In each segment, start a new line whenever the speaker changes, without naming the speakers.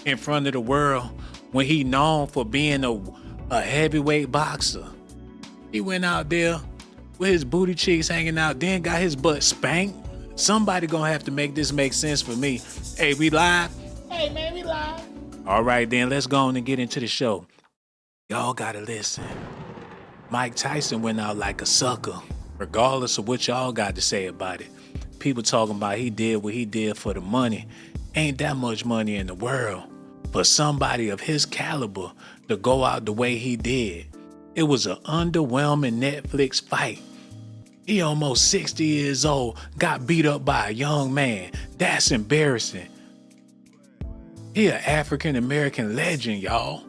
in front of the world when he known for being a heavyweight boxer. He went out there with his booty cheeks hanging out, then got his butt spanked. Somebody gonna have to make this make sense for me. Hey, we live? Hey, man, we live. All right, then let's go on and get into the show. Y'all gotta listen. Mike Tyson went out like a sucker, regardless of what y'all got to say about it. People talking about he did what he did for the money. Ain't that much money in the world for somebody of his caliber to go out the way he did. It was an underwhelming Netflix fight. He almost 60 years old, got beat up by a young man. That's embarrassing. He an African-American legend, y'all.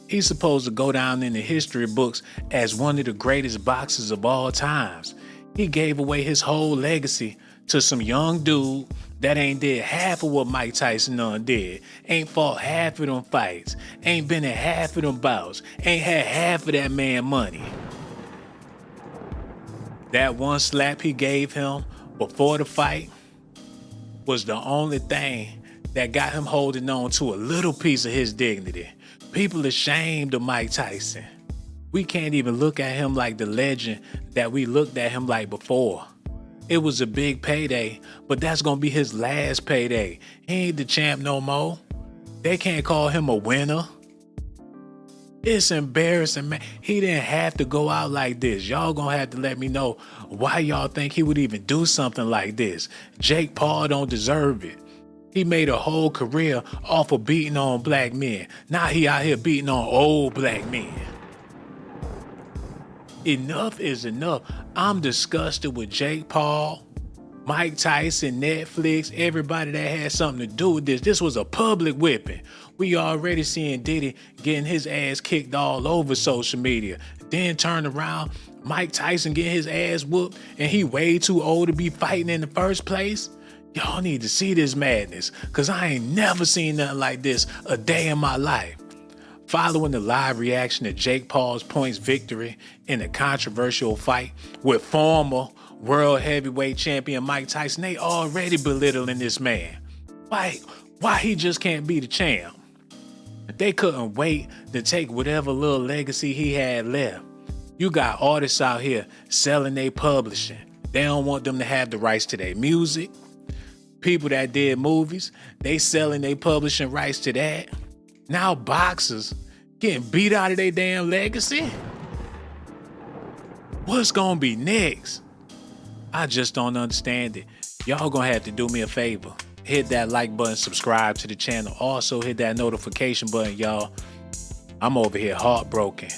He's supposed to go down in the history books as one of the greatest boxers of all times. He gave away his whole legacy to some young dude that ain't did half of what Mike Tyson did. Ain't fought half of them fights. Ain't been in half of them bouts. Ain't had half of that man money. That one slap he gave him before the fight was the only thing that got him holding on to a little piece of his dignity. People ashamed of Mike Tyson. We can't even look at him like the legend that we looked at him like before. It was a big payday, but that's gonna be his last payday. He ain't the champ no more. They can't call him a winner. It's embarrassing, man. He didn't have to go out like this. Y'all gonna have to let me know why y'all think he would even do something like this. Jake Paul don't deserve it. He made a whole career off of beating on black men. Now he out here beating on old black men. Enough is enough. I'm disgusted with Jake Paul, Mike Tyson, Netflix, everybody that had something to do with this. This was a public whipping. We already seeing Diddy getting his ass kicked all over social media. Then turn around, Mike Tyson getting his ass whooped, and he way too old to be fighting in the first place. Y'all need to see this madness, cause I ain't never seen nothing like this a day in my life. Following the live reaction to Jake Paul's points victory in a controversial fight with former world heavyweight champion Mike Tyson, they already belittling this man. Why he just can't be the champ? They couldn't wait to take whatever little legacy he had left. You got artists out here selling their publishing. They don't want them to have the rights to their music. People that did movies, they selling their publishing rights to that. Now boxers getting beat out of their damn legacy. What's gonna be next? I just don't understand it. Y'all gonna have to do me a favor. Hit that like button, subscribe to the channel. Also hit that notification button, y'all. I'm over here heartbroken.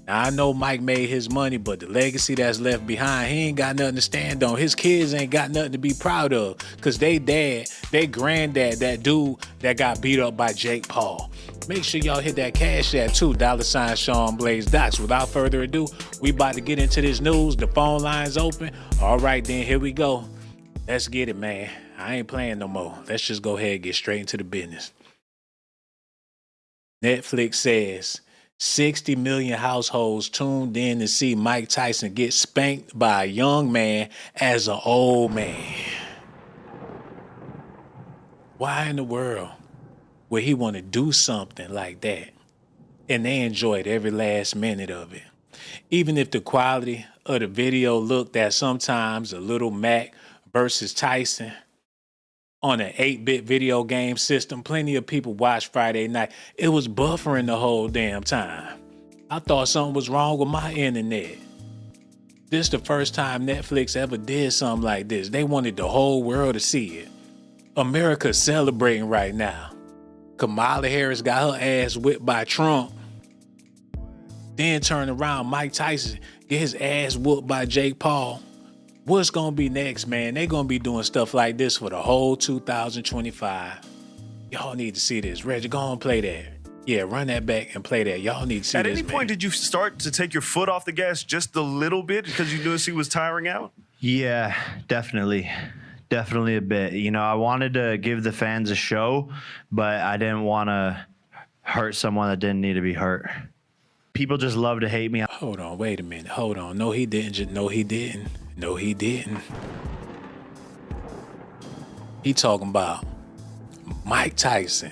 Now, I know Mike made his money, but the legacy that's left behind, he ain't got nothing to stand on. His kids ain't got nothing to be proud of, because they dad, they granddad, that dude that got beat up by Jake Paul. Make sure y'all hit that cash app too, $ Sean Blaze Docs. Without further ado, we about to get into this news. The phone line's open. All right, then, here we go. Let's get it, man. I ain't playing no more. Let's just go ahead and get straight into the business. Netflix says 60 million households tuned in to see Mike Tyson get spanked by a young man as an old man. Why in the world would he want to do something like that? And they enjoyed every last minute of it. Even if the quality of the video looked at sometimes a little Mac versus Tyson on an 8-bit video game system, plenty of people watched Friday night. It was buffering the whole damn time. I thought something was wrong with my internet. This is the first time Netflix ever did something like this. They wanted the whole world to see it. America's celebrating right now. Kamala Harris got her ass whipped by Trump. Then turn around, Mike Tyson get his ass whooped by Jake Paul. What's gonna be next, man? They gonna be doing stuff like this for the whole 2025. Y'all need to see this. Reggie, go on and play that. Yeah, run that back and play that. Y'all need to see this,
At any point, did you start to take your foot off the gas just a little bit because you noticed he was tiring out?
Yeah, definitely. Definitely a bit. You know, I wanted to give the fans a show, but I didn't want to hurt someone that didn't need to be hurt. People just love to hate me.
Hold on, wait a minute. Hold on. No, he didn't. No, he didn't. No, he didn't. He talking about Mike Tyson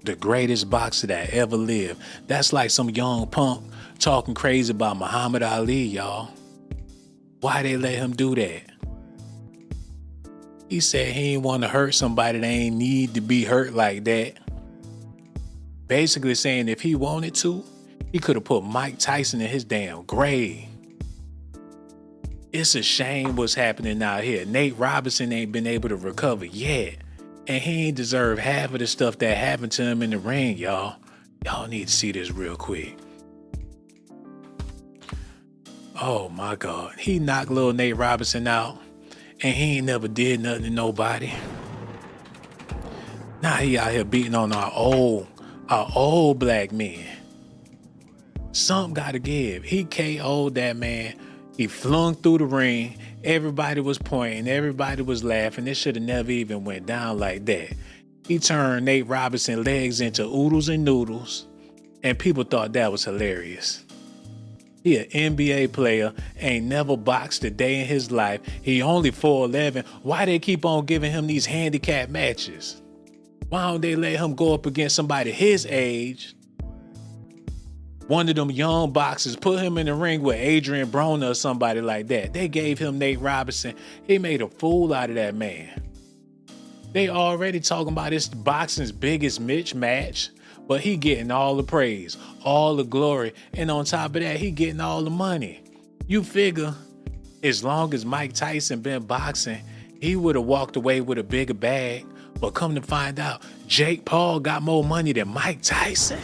The greatest boxer that ever lived. That's like some young punk talking crazy about Muhammad Ali, y'all. Why they let him do that? He said he ain't want to hurt somebody that ain't need to be hurt like that. Basically saying if he wanted to, he could have put Mike Tyson in his damn grave. It's a shame what's happening out here. Nate Robinson ain't been able to recover yet. And he ain't deserve half of the stuff that happened to him in the ring, y'all. Y'all need to see this real quick. Oh my God. He knocked little Nate Robinson out. And he ain't never did nothing to nobody. Now he out here beating on our old black men. Something gotta give. He KO'd that man. He flung through the ring. Everybody was pointing. Everybody was laughing. It should have never even went down like that. He turned Nate Robinson legs into oodles and noodles. And people thought that was hilarious. He an NBA player, ain't never boxed a day in his life. He only 4'11". Why they keep on giving him these handicap matches? Why don't they let him go up against somebody his age? One of them young boxers, put him in the ring with Adrian Broner or somebody like that. They gave him Nate Robinson. He made a fool out of that man. They already talking about this boxing's biggest match. But he getting all the praise, all the glory, and on top of that, he getting all the money. You figure, as long as Mike Tyson been boxing, he would have walked away with a bigger bag. But come to find out, Jake Paul got more money than Mike Tyson.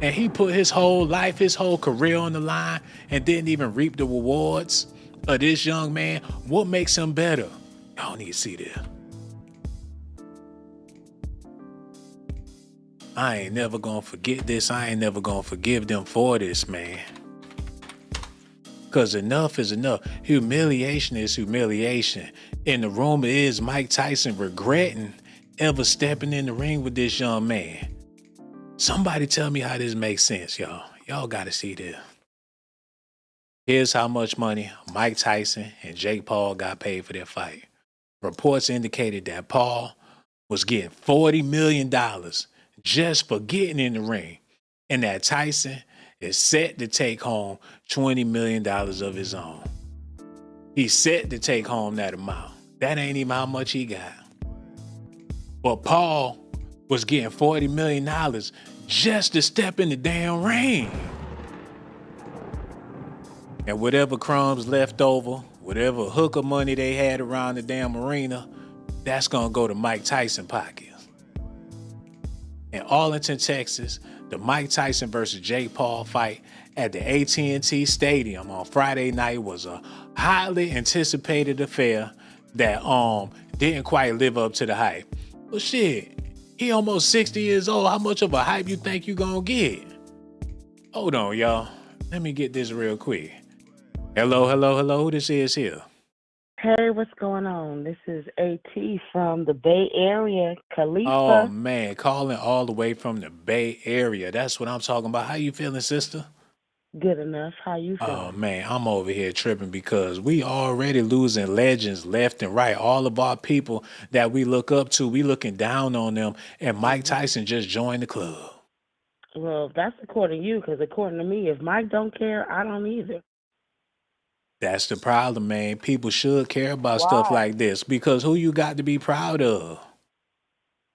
And he put his whole life, his whole career on the line and didn't even reap the rewards of this young man. What makes him better? Y'all need to see this. I ain't never gonna forget this. I ain't never gonna forgive them for this, man. Because enough is enough. Humiliation is humiliation. And the rumor is Mike Tyson regretting ever stepping in the ring with this young man. Somebody tell me how this makes sense, y'all. Y'all gotta see this. Here's how much money Mike Tyson and Jake Paul got paid for their fight. Reports indicated that Paul was getting $40 million just for getting in the ring, and that Tyson is set to take home $20 million of his own. He's set to take home that amount. That ain't even how much he got. But Paul was getting $40 million just to step in the damn ring. And whatever crumbs left over, whatever hooker money they had around the damn arena, that's gonna go to Mike Tyson pockets. In Arlington, Texas, the Mike Tyson versus Jake Paul fight at the AT&T Stadium on Friday night was a highly anticipated affair that didn't quite live up to the hype. Well, shit, he almost 60 years old. How much of a hype you think you gonna get? Hold on, y'all. Let me get this real quick. Hello. Who this is here?
Hey, what's going on? This is A.T. from the Bay Area, Khalifa.
Oh, man, calling all the way from the Bay Area. That's what I'm talking about. How you feeling, sister?
Good enough. How you feeling?
Oh, man, I'm over here tripping because we already losing legends left and right. All of our people that we look up to, we looking down on them, and Mike Tyson just joined the club.
Well, that's according to you, because according to me, if Mike don't care, I don't either.
That's the problem, man. People should care about stuff like this because who you got to be proud of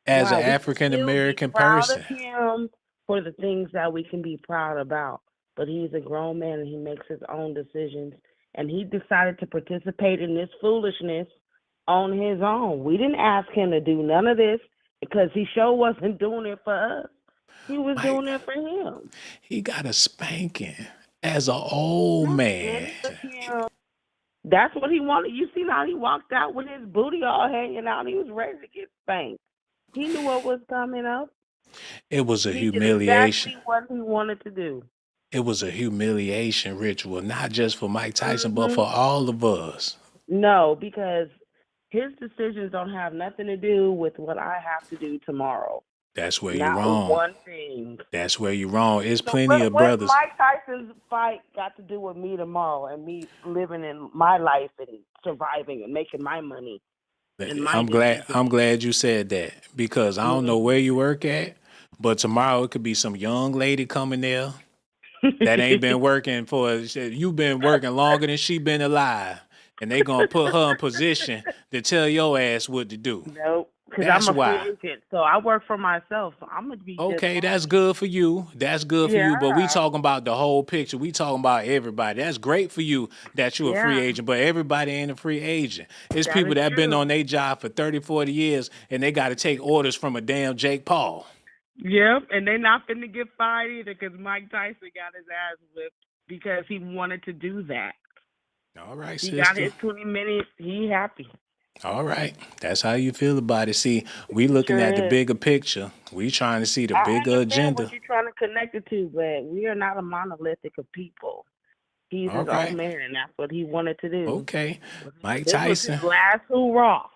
as an African American person?
We can proud of him for the things that we can be proud about. But he's a grown man and he makes his own decisions. And he decided to participate in this foolishness on his own. We didn't ask him to do none of this because he sure wasn't doing it for us. He was doing it for him.
He got a spanking as an old man.
That's what he wanted. You see how he walked out with his booty all hanging out. He was ready to get spanked. He knew what was coming up.
It was a humiliation.
He did exactly what he wanted to do.
It was a humiliation ritual, not just for Mike Tyson, but for all of us.
No, because his decisions don't have nothing to do with what I have to do tomorrow.
That's where you're wrong.
One thing.
That's where you're wrong. It's plenty of brothers.
What Mike Tyson's fight got to do with me tomorrow and me living in my life and surviving and making my money?
I'm glad you said that because I don't know where you work at, But tomorrow it could be some young lady coming there that ain't been working you've been working longer than she been alive. And they gonna put her in position to tell your ass what to do.
Nope, because I'm
That's
a free
why.
agent, so I work for myself. So I'm gonna be just
Okay, that's
fine.
good for you. That's good for you. But we
Yeah,
talking about the whole picture. We talking about everybody. That's great for you that you're a free
yeah,
agent, but everybody ain't a free agent. It's
that
people
is
that been
true.
on their job for 30, 40 years and they got to take orders from a damn Jake Paul.
Yep, and they not finna get fired either because Mike Tyson got his ass whipped because he wanted to do that.
All right,
He got
sister.
his 20 minutes. He happy.
All right. That's how you feel about it. See, we looking at the
Sure is.
bigger picture. We trying to see the
I
bigger
understand what
agenda.
you're trying to connect it to, but we are not a monolithic of people. He's
All
his own
right.
man, and that's what he wanted to do.
Okay. Mike
This was his
Tyson.
last hurrah.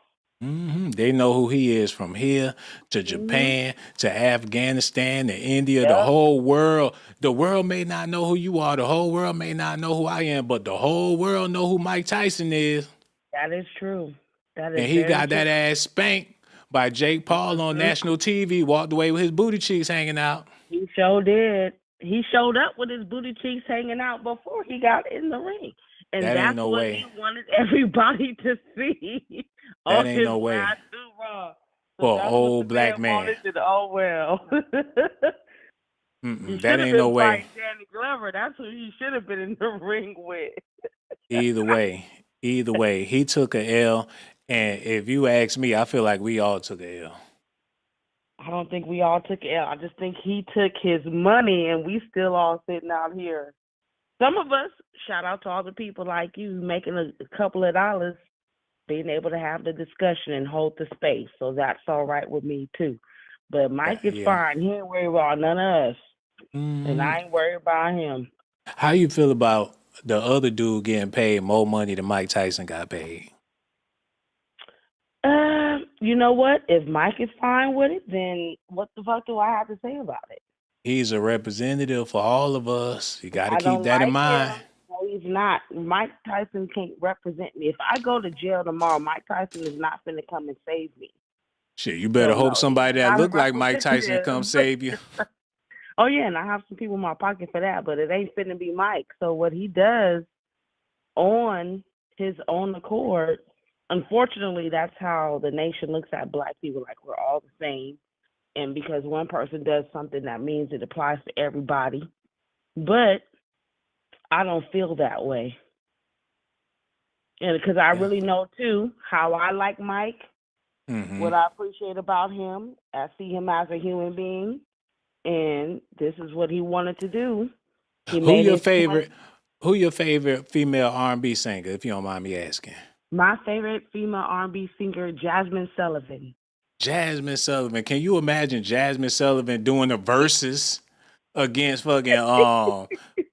They know who he is from here to
Mm-hmm.
Japan to Afghanistan to India, the
Yep,
whole world. The world may not know who you are. The whole world may not know who I am, but the whole world know who Mike Tyson is.
that is true. That is
And he
very
got
true.
that ass spanked by Jake Paul on
Hmm.
national TV, walked away with his booty cheeks hanging out.
He sure did. He showed up with his booty cheeks hanging out before he got in the ring. And
That ain't
that's
no
what he
way.
wanted everybody to see on
That ain't
his
no way
last hurrah. So
for an
that's what the
old
man
black man.
wanted to oh well. He
That
should have
ain't
been
no way.
fighting Danny Glover. That's who he should have been in the ring with.
Either way, he took a L. And if you ask me, I feel like we all took a L.
I don't think we all took L. I just think he took his money and we still all sitting out here. Some of us, shout out to all the people like you making a couple of dollars, being able to have the discussion and hold the space. So that's all right with me too. But Mike is
Yeah.
fine. He ain't worried about none of us. And I ain't worried about him.
How you feel about the other dude getting paid more money than Mike Tyson got paid?
You know what? If Mike is fine with it, then what the fuck do I have to say about it?
He's a representative for all of us. You got to
I
keep
don't
that in
like
mind.
him. No, he's not. Mike Tyson can't represent me. If I go to jail tomorrow, Mike Tyson is not finna come and save me.
Shit, you better
So
hope
no, he's
somebody that
not a
look like Mike Tyson come
representative.
save you.
Oh yeah, and I have some people in my pocket for that, but it ain't finna be Mike. So what he does on his own accord, unfortunately, that's how the nation looks at black people, like we're all the same. And because one person does something, that means it applies to everybody. But I don't feel that way. And because I
Yeah.
really know, too, how I like Mike,
Mm-hmm.
what I appreciate about him. I see him as a human being, and this is what he wanted to do. He
Who
made
your
his point.
favorite? Who your favorite female R&B singer? If you don't mind me asking.
My favorite female R&B singer, Jasmine Sullivan.
Jasmine Sullivan. Can you imagine Jasmine Sullivan doing the verses against fucking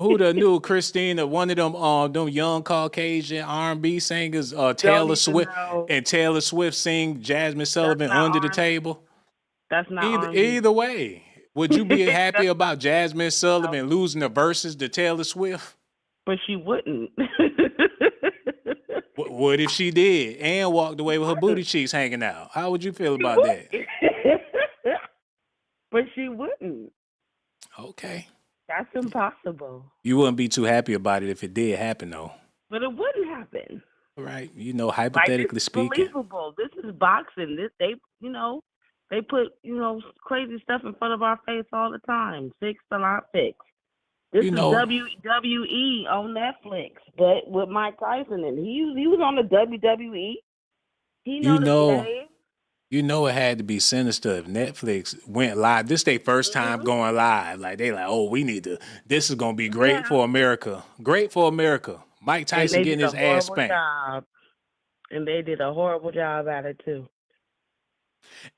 who the new Christina, one of them young Caucasian R&B singers,
Don't
Taylor
even
Swift,
know.
and Taylor Swift sing Jasmine
That's
Sullivan
not
under the
R&B.
table?
That's not
Either
R&B.
either way, would you be happy
That's not
about Jasmine
no.
Sullivan losing the verses to Taylor Swift?
But she wouldn't.
What if she did and walked away with her booty cheeks hanging out? How would you feel
She
about that?
would. But she wouldn't.
Okay.
That's impossible.
You wouldn't be too happy about it if it did happen, though.
But it wouldn't happen.
All right.
Like, this
Hypothetically
is
speaking.
believable. This is boxing. They put, crazy stuff in front of our face all the time. Fix or not fix. This
You
is
know,
WWE on Netflix, but with Mike Tyson, and he was on the WWE. He
you
know the
know,
game.
it had to be sinister if Netflix went live. This their first time going live. Like they like, oh, this is gonna be great
Yeah.
for America. Great for America. Mike
And
Tyson
they
getting
did a
his ass
horrible
spanked.
job. And they did a horrible job at it too.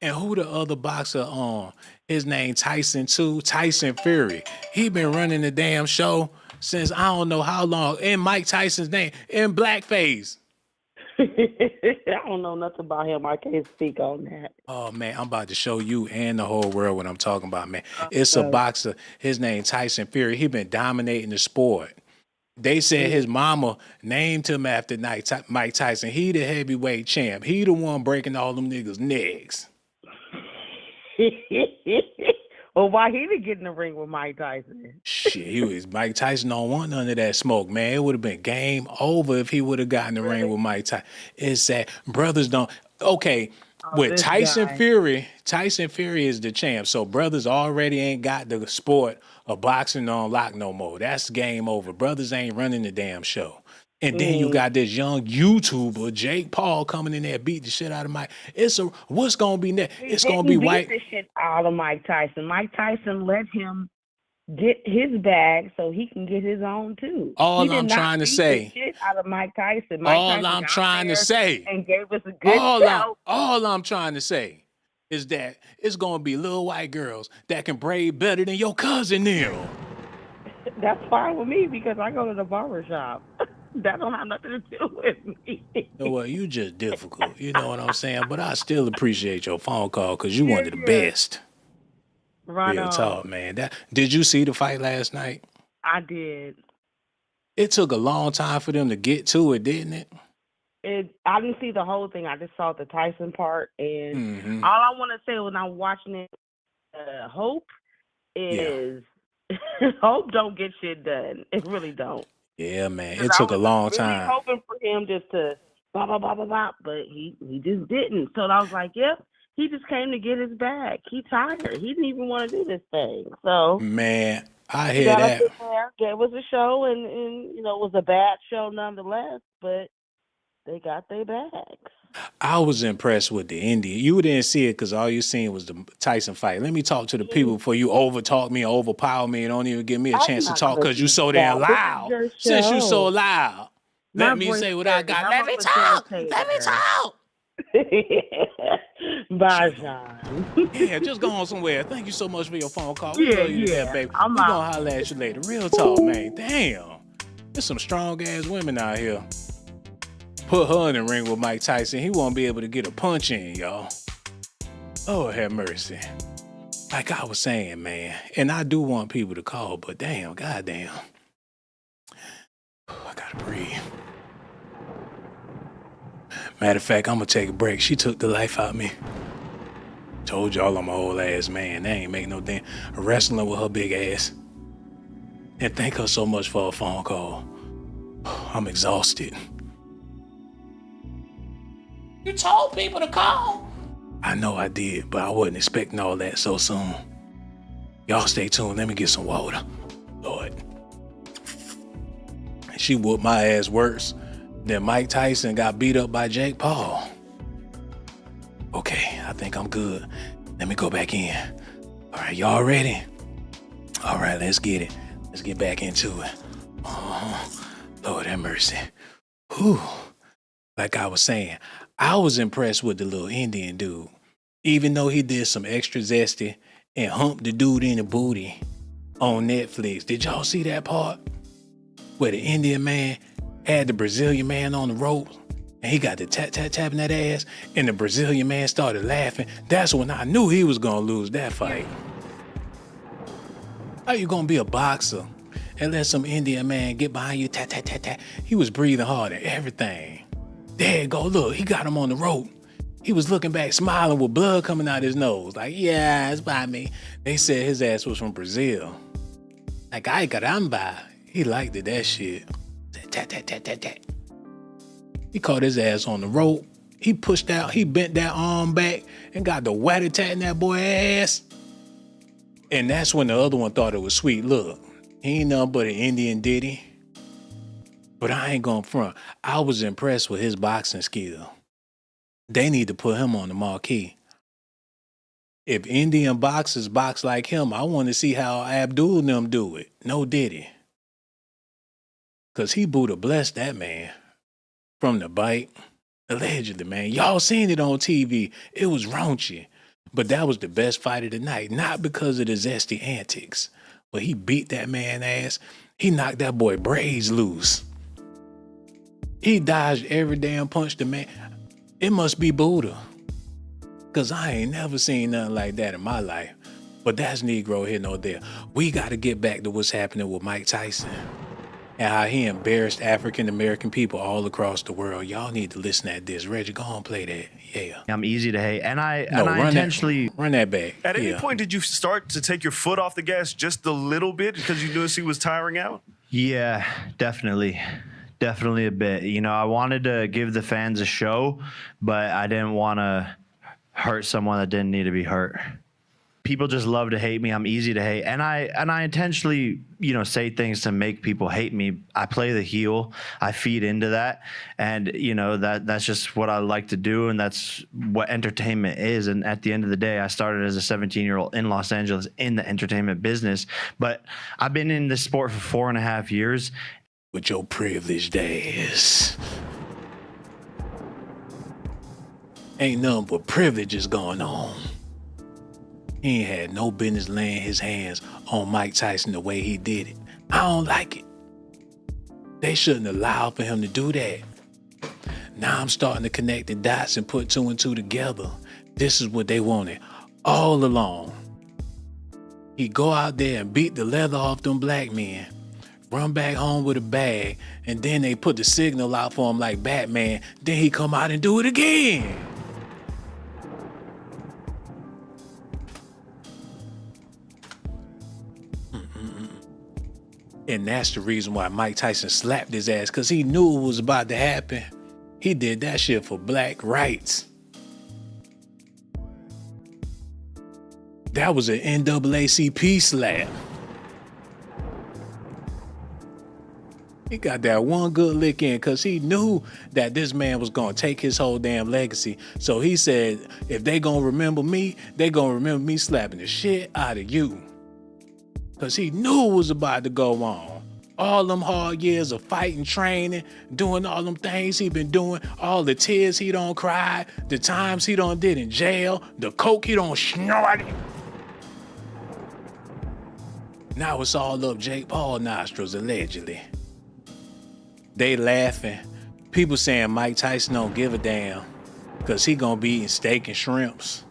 And who the other boxer on? His name Tyson too. Tyson Fury. He been running the damn show since I don't know how long. In Mike Tyson's name. In blackface.
I don't know nothing about him. I can't speak on that.
Oh man, I'm about to show you and the whole world what I'm talking about, man. It's a
Okay.
boxer. His name Tyson Fury. He been dominating the sport. They said his mama named him after Mike Tyson. He the heavyweight champ. He the one breaking all them niggas' necks.
Well, why he didn't get in the ring with Mike Tyson?
Shit, Mike Tyson don't want none of that smoke, man. It would have been game over if he would have gotten in the ring
Really?
with Mike Tyson. It's that brothers don't. Okay,
Oh,
with
this
Tyson
guy.
Fury is the champ. So brothers already ain't got the sport of boxing on lock no more. That's game over. Brothers ain't running the damn show. And then you
Mm.
got this young YouTuber, Jake Paul, coming in there beat the shit out of Mike. What's gonna be next?
He
It's gonna
didn't
be
beat
white.
the shit out of Mike Tyson. Mike Tyson let him get his bag so he can get his own too.
All
He did
I'm
not
trying to
beat
say,
the shit out of Mike Tyson. Mike
all
Tyson
I'm
got
trying to
there
say,
and gave us a good show.
all I'm trying to say is that it's gonna be little white girls that can braid better than your cousin Neil.
That's fine with me because I go to the barber shop. That don't have nothing to do with me.
You know what? You just difficult. You know what I'm saying? But I still appreciate your phone call because you
Yeah,
one of the
yeah.
best.
Right
Real
on.
talk, man. Did you see the fight last night?
I did.
It took a long time for them to get to it, didn't it?
I didn't see the whole thing. I just saw the Tyson part, and
Mm-hmm.
all I want to say when I'm watching it, Hope is Hope don't get shit done. It really don't.
Yeah, man.
'Cause
It
I
took a
was
long
really
time.
hoping for him just to blah blah blah blah blah, but he just didn't. So I was like, yep, he just came to get his bag. He tired. He didn't even want to do this thing. So
Man, I
he
hear
got
that.
up in there, gave us a show, and you know it was a bad show nonetheless. But they got their bags.
I was impressed with the Indian. You didn't see it because all you seen was the Tyson fight. Let me talk to the people before you overtalk me, overpower me, and don't even give me a
I'm
chance to
not
talk
gonna
because you
do
so damn
that. This is
loud.
your
Since you so
show.
loud,
My
let me
voice
say what I got.
carries.
Let me
I'm a
talk. Let me
facilitator.
talk.
Bye, John.
Yeah, just go on somewhere. Thank you so much for your phone call. We love you to death, baby.
I'm
We
out.
gonna holler at you later. Real talk, man. Damn. There's some strong ass women out here. Put her in the ring with Mike Tyson. He won't be able to get a punch in, y'all. Oh, have mercy. Like I was saying, man. And I do want people to call, but damn, goddamn. I gotta breathe. Matter of fact, I'm gonna take a break. She took the life out of me. Told y'all I'm a whole ass man. That ain't make no damn wrestling with her big ass. And thank her so much for her phone call. I'm exhausted. You told people to call. I know I did, but I wasn't expecting all that so soon. Y'all stay tuned. Let me get some water. Lord. She whooped my ass worse than Mike Tyson got beat up by Jake Paul. Okay, I think I'm good. Let me go back in. All right, y'all ready? All right, let's get it. Let's get back into it. Lord have mercy. Whew. Like I was saying, I was impressed with the little Indian dude. Even though he did some extra zesty and humped the dude in the booty on Netflix. Did y'all see that part? Where the Indian man had the Brazilian man on the ropes and he got the tapping that ass and the Brazilian man started laughing. That's when I knew he was gonna lose that fight. How you gonna be a boxer and let some Indian man get behind you, tap? He was breathing hard and everything. There you go, look, he got him on the rope. He was looking back, smiling with blood coming out his nose. Like, yeah, it's by me. They said his ass was from Brazil. Like, ay caramba. He liked it, that shit. Tat. He caught his ass on the rope. He pushed out, he bent that arm back and got the whack-a-tat in that boy's ass. And that's when the other one thought it was sweet. Look, he ain't nothing but an Indian ditty. But I ain't gonna front. I was impressed with his boxing skill. They need to put him on the marquee. If Indian boxers box like him, I want to see how Abdul and them do it. No Diddy. Because he Buddha blessed that man from the bite. Allegedly, man. Y'all seen it on TV. It was raunchy. But that was the best fight of the night. Not because of the Zesty antics. But he beat that man ass. He knocked that boy braids loose. He dodged every damn punch the man. It must be Buddha. Because I ain't never seen nothing like that in my life. But that's Negro here, no there. We got to get back to what's happening with Mike Tyson. and how he embarrassed African American people all across the world. Y'all need to listen at this. Reggie, go on, play that. Yeah.
I'm easy to hate, and I
Run
intentionally
run that back.
At any
Yeah.
point, did you start to take your foot off the gas just a little bit because you noticed he was tiring out?
Yeah, definitely a bit. You know, I wanted to give the fans a show, but I didn't want to hurt someone that didn't need to be hurt. People just love to hate me. I'm easy to hate, and I intentionally, you know, say things to make people hate me. I play the heel. I feed into that, and you know that's just what I like to do, and that's what entertainment is. And at the end of the day, I started as a 17-year-old in Los Angeles in the entertainment business, but I've been in this sport for 4.5 years.
With your privileged days. Ain't nothing but privileges going on. He ain't had no business laying his hands on Mike Tyson the way he did it. I don't like it. They shouldn't allow for him to do that. Now I'm starting to connect the dots and put 2 and 2 together. This is what they wanted all along. He go out there and beat the leather off them black men, run back home with a bag, and then they put the signal out for him like Batman. Then he come out and do it again. And that's the reason why Mike Tyson slapped his ass, because he knew it was about to happen. He did that shit for black rights. That was an NAACP slap. He got that one good lick in because he knew that this man was going to take his whole damn legacy. So he said, if they going to remember me, they going to remember me slapping the shit out of you. Because he knew it was about to go on. All them hard years of fighting, training, doing all them things he been doing, all the tears he done cried, the times he done did in jail, the coke he done snorted. Now it's all up Jake Paul nostrils, allegedly. They laughing. People saying Mike Tyson don't give a damn because he gonna be eating steak and shrimps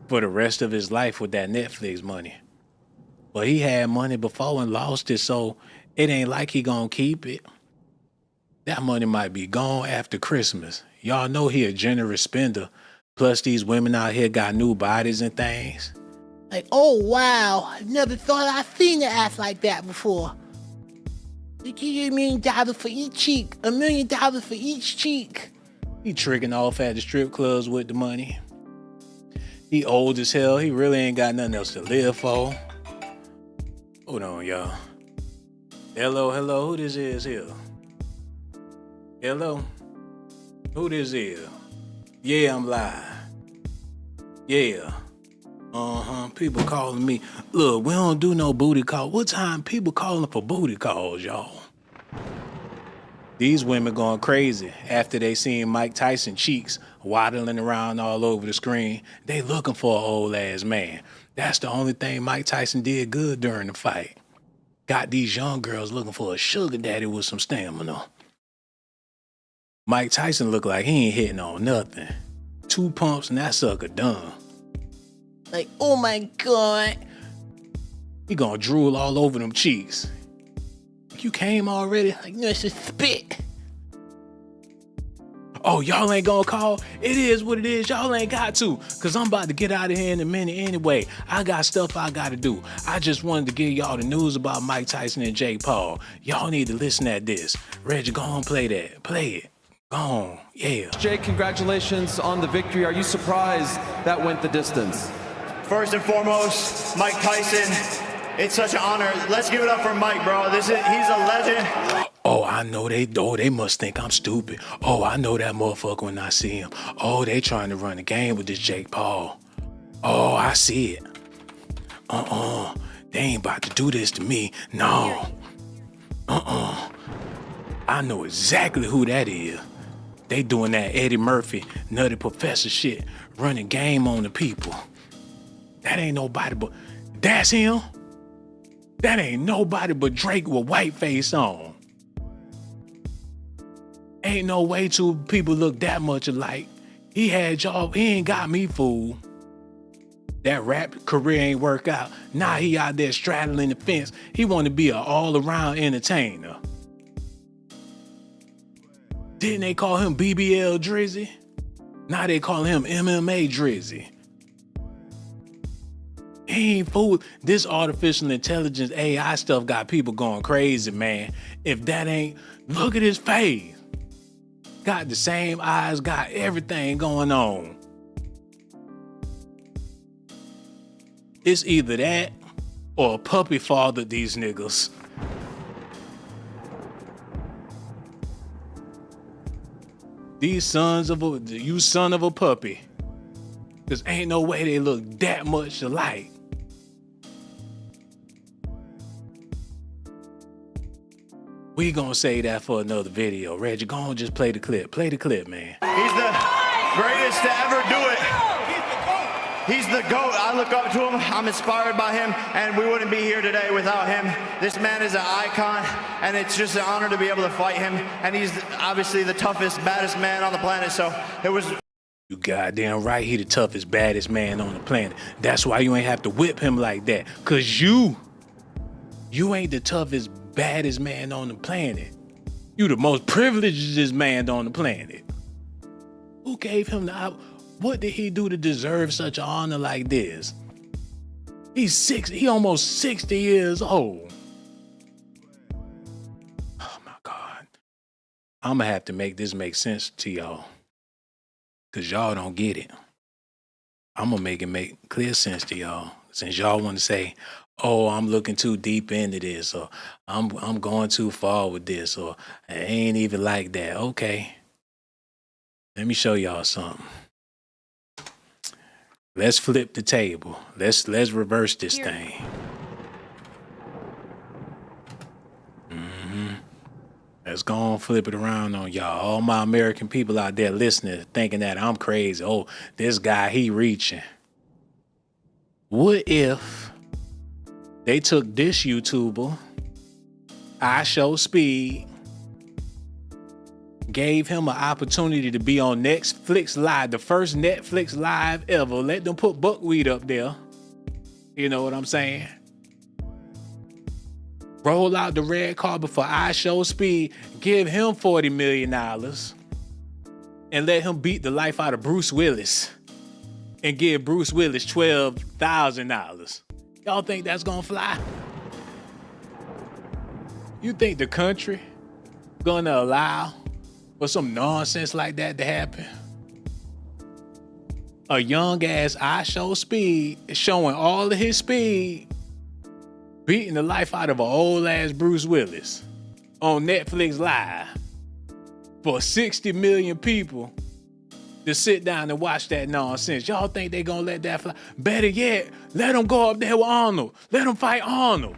for the rest of his life with that Netflix money. But he had money before and lost it, so it ain't like he gonna keep it. That money might be gone after Christmas. Y'all know he a generous spender. Plus these women out here got new bodies and things.
Like, oh wow, I never thought I'd seen an ass like that before. They give you $1 million for each cheek, $1 million for each cheek.
He tricking off at the strip clubs with the money. He old as hell. He really ain't got nothing else to live for. Hold on, y'all. Hello, who this is here? Hello? Who this is? Yeah, I'm live. Yeah. People calling me. Look, we don't do no booty call. What time people calling for booty calls, y'all? These women going crazy after they seen Mike Tyson cheeks waddling around all over the screen. They looking for an old ass man. That's the only thing Mike Tyson did good during the fight. Got these young girls looking for a sugar daddy with some stamina. Mike Tyson look like he ain't hitting on nothing. 2 pumps and that sucker done.
Like, oh my God.
He gonna drool all over them cheeks. You came already?
Like, no, it's just spit.
Oh, y'all ain't gonna call? It is what it is. Y'all ain't got to. Because I'm about to get out of here in a minute anyway. I got stuff I gotta do. I just wanted to give y'all the news about Mike Tyson and Jake Paul. Y'all need to listen at this. Reggie, go on, play that. Play it. Go on. Yeah.
Jake, congratulations on the victory. Are you surprised that went the distance?
First and foremost, Mike Tyson, it's such an honor. Let's give it up for Mike, bro. He's a legend.
Oh, I know they must think I'm stupid. Oh, I know that motherfucker when I see him. Oh, they trying to run the game with this Jake Paul. Oh, I see it. They ain't about to do this to me. No. I know exactly who that is. They doing that Eddie Murphy, Nutty Professor shit, running game on the people. That ain't nobody but, that's him? That ain't nobody but Drake with white face on. Ain't no way two people look that much alike. He had y'all, he ain't got me fooled. That rap career ain't work out. Now he out there straddling the fence. He want to be an all-around entertainer. Didn't they call him BBL Drizzy? Now they call him MMA Drizzy. He ain't fooled. This artificial intelligence AI stuff got people going crazy, man. If that ain't, look at his face. Got the same eyes, got everything going on. It's either that or a puppy fathered these niggas. These sons of you son of a puppy. Cause ain't no way they look that much alike. We gonna say that for another video. Reggie, go on, just play the clip. Play the clip, man.
He's the greatest to ever do it. He's the GOAT. I look up to him. I'm inspired by him, and we wouldn't be here today without him. This man is an icon, and it's just an honor to be able to fight him. And he's obviously the toughest, baddest man on the planet, so it was...
You goddamn right, he the toughest, baddest man on the planet. That's why you ain't have to whip him like that. Cause you ain't the toughest, baddest man on the planet. You the most privileged man on the planet. Who gave him the... What did he do to deserve such an honor like this? He almost 60 years old. Oh my God. I'm gonna have to make this make sense to y'all. Cause y'all don't get it. I'm gonna make it make clear sense to y'all. Since y'all want to say, oh, I'm looking too deep into this, or I'm going too far with this, or it ain't even like that. Okay. Let me show y'all something. Let's flip the table. Let's reverse this thing. Let's go on, flip it around on y'all. All my American people out there listening, thinking that I'm crazy. Oh, this guy, he reaching. What if they took this YouTuber, I Show Speed, gave him an opportunity to be on Netflix Live, the first Netflix Live ever. Let them put buckwheat up there. You know what I'm saying? Roll out the red carpet for I Show Speed, give him $40 million, and let him beat the life out of Bruce Willis and give Bruce Willis $12,000. Y'all think that's gonna fly? You think the country gonna allow for some nonsense like that to happen? A young ass I Show Speed is showing all of his speed, beating the life out of an old ass Bruce Willis on Netflix Live for 60 million people to sit down and watch that nonsense. Y'all think they gonna let that fly? Better yet, let them go up there with Arnold. Let them fight Arnold.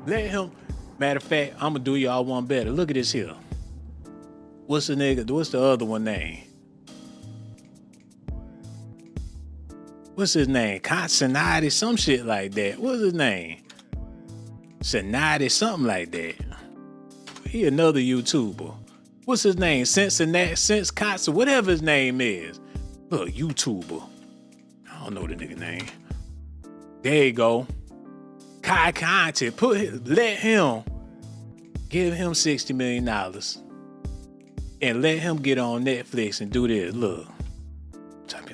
Let him. Matter of fact, I'm gonna do y'all one better. Look at this here. What's the other one name? What's his name? Conspiracies, some shit like that. What's his name? Cincinnati, something like that. He another YouTuber. What's his name? Cincinnati, whatever his name is. Look, YouTuber. I don't know the nigga name. There you go. Kai Conte, let him, give him $60 million and let him get on Netflix and do this. Look,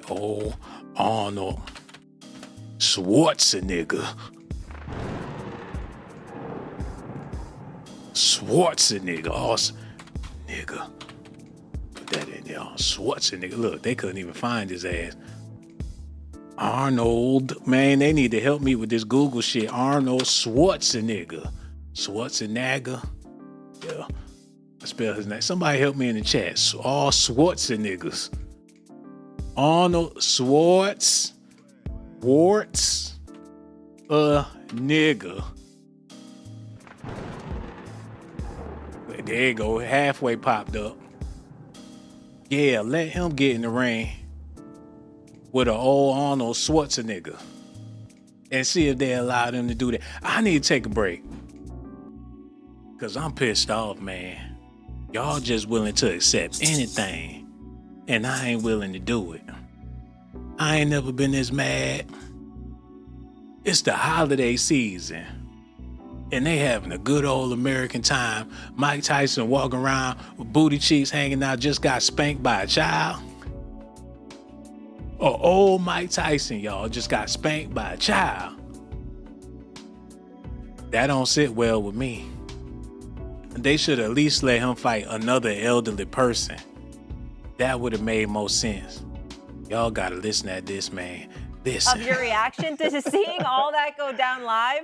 oh, Arnold Schwarzenegger. Awesome. Nigga. Put that in there. Schwarzenegger. Look, they couldn't even find his ass. Arnold, man, they need to help me with this Google shit. Arnold Schwarzenegger. Yeah. I spell his name. Somebody help me in the chat. All Schwarzeneggers. Arnold nigga. There you go. Halfway popped up. Yeah, let him get in the ring with an old Arnold Schwarzenegger and see if they allow them to do that. I need to take a break because I'm pissed off, man. Y'all just willing to accept anything and I ain't willing to do it. I ain't never been this mad. It's the holiday season, and they having a good old American time. Mike Tyson walking around with booty cheeks hanging out, just got spanked by a child. Or old Mike Tyson, y'all, just got spanked by a child. That don't sit well with me. They should at least let him fight another elderly person. That would have made more sense. Y'all gotta listen at this, man. Listen.
Of your reaction to seeing all that go down live?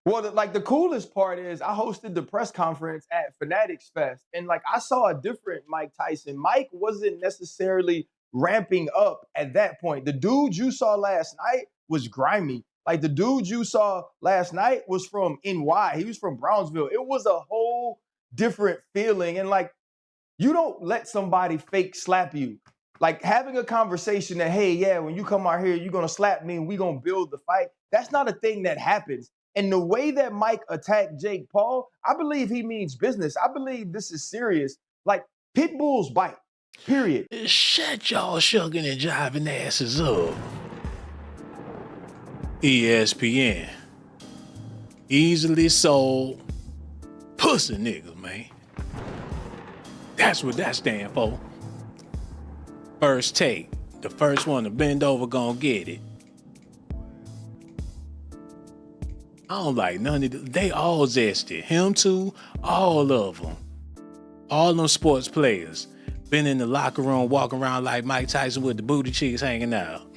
Well, the coolest part is I hosted the press conference at Fanatics Fest, and I saw a different Mike Tyson. Mike wasn't necessarily ramping up at that point. The dude you saw last night was grimy. The dude you saw last night was from NY. He was from Brownsville. It was a whole different feeling. And you don't let somebody fake slap you. Having a conversation that, hey, yeah, when you come out here, you're going to slap me and we're going to build the fight. That's not a thing that happens. And the way that Mike attacked Jake Paul, I believe he means business. I believe this is serious. Pit bulls bite, period.
Shut y'all shucking and jiving asses up. ESPN. Easily sold pussy niggas, man. That's what that stand for. First take. The first one to bend over gonna get it. I don't like none of them. They all zesty. Him too. All of them. All them sports players. Been in the locker room walking around like Mike Tyson with the booty cheeks hanging out.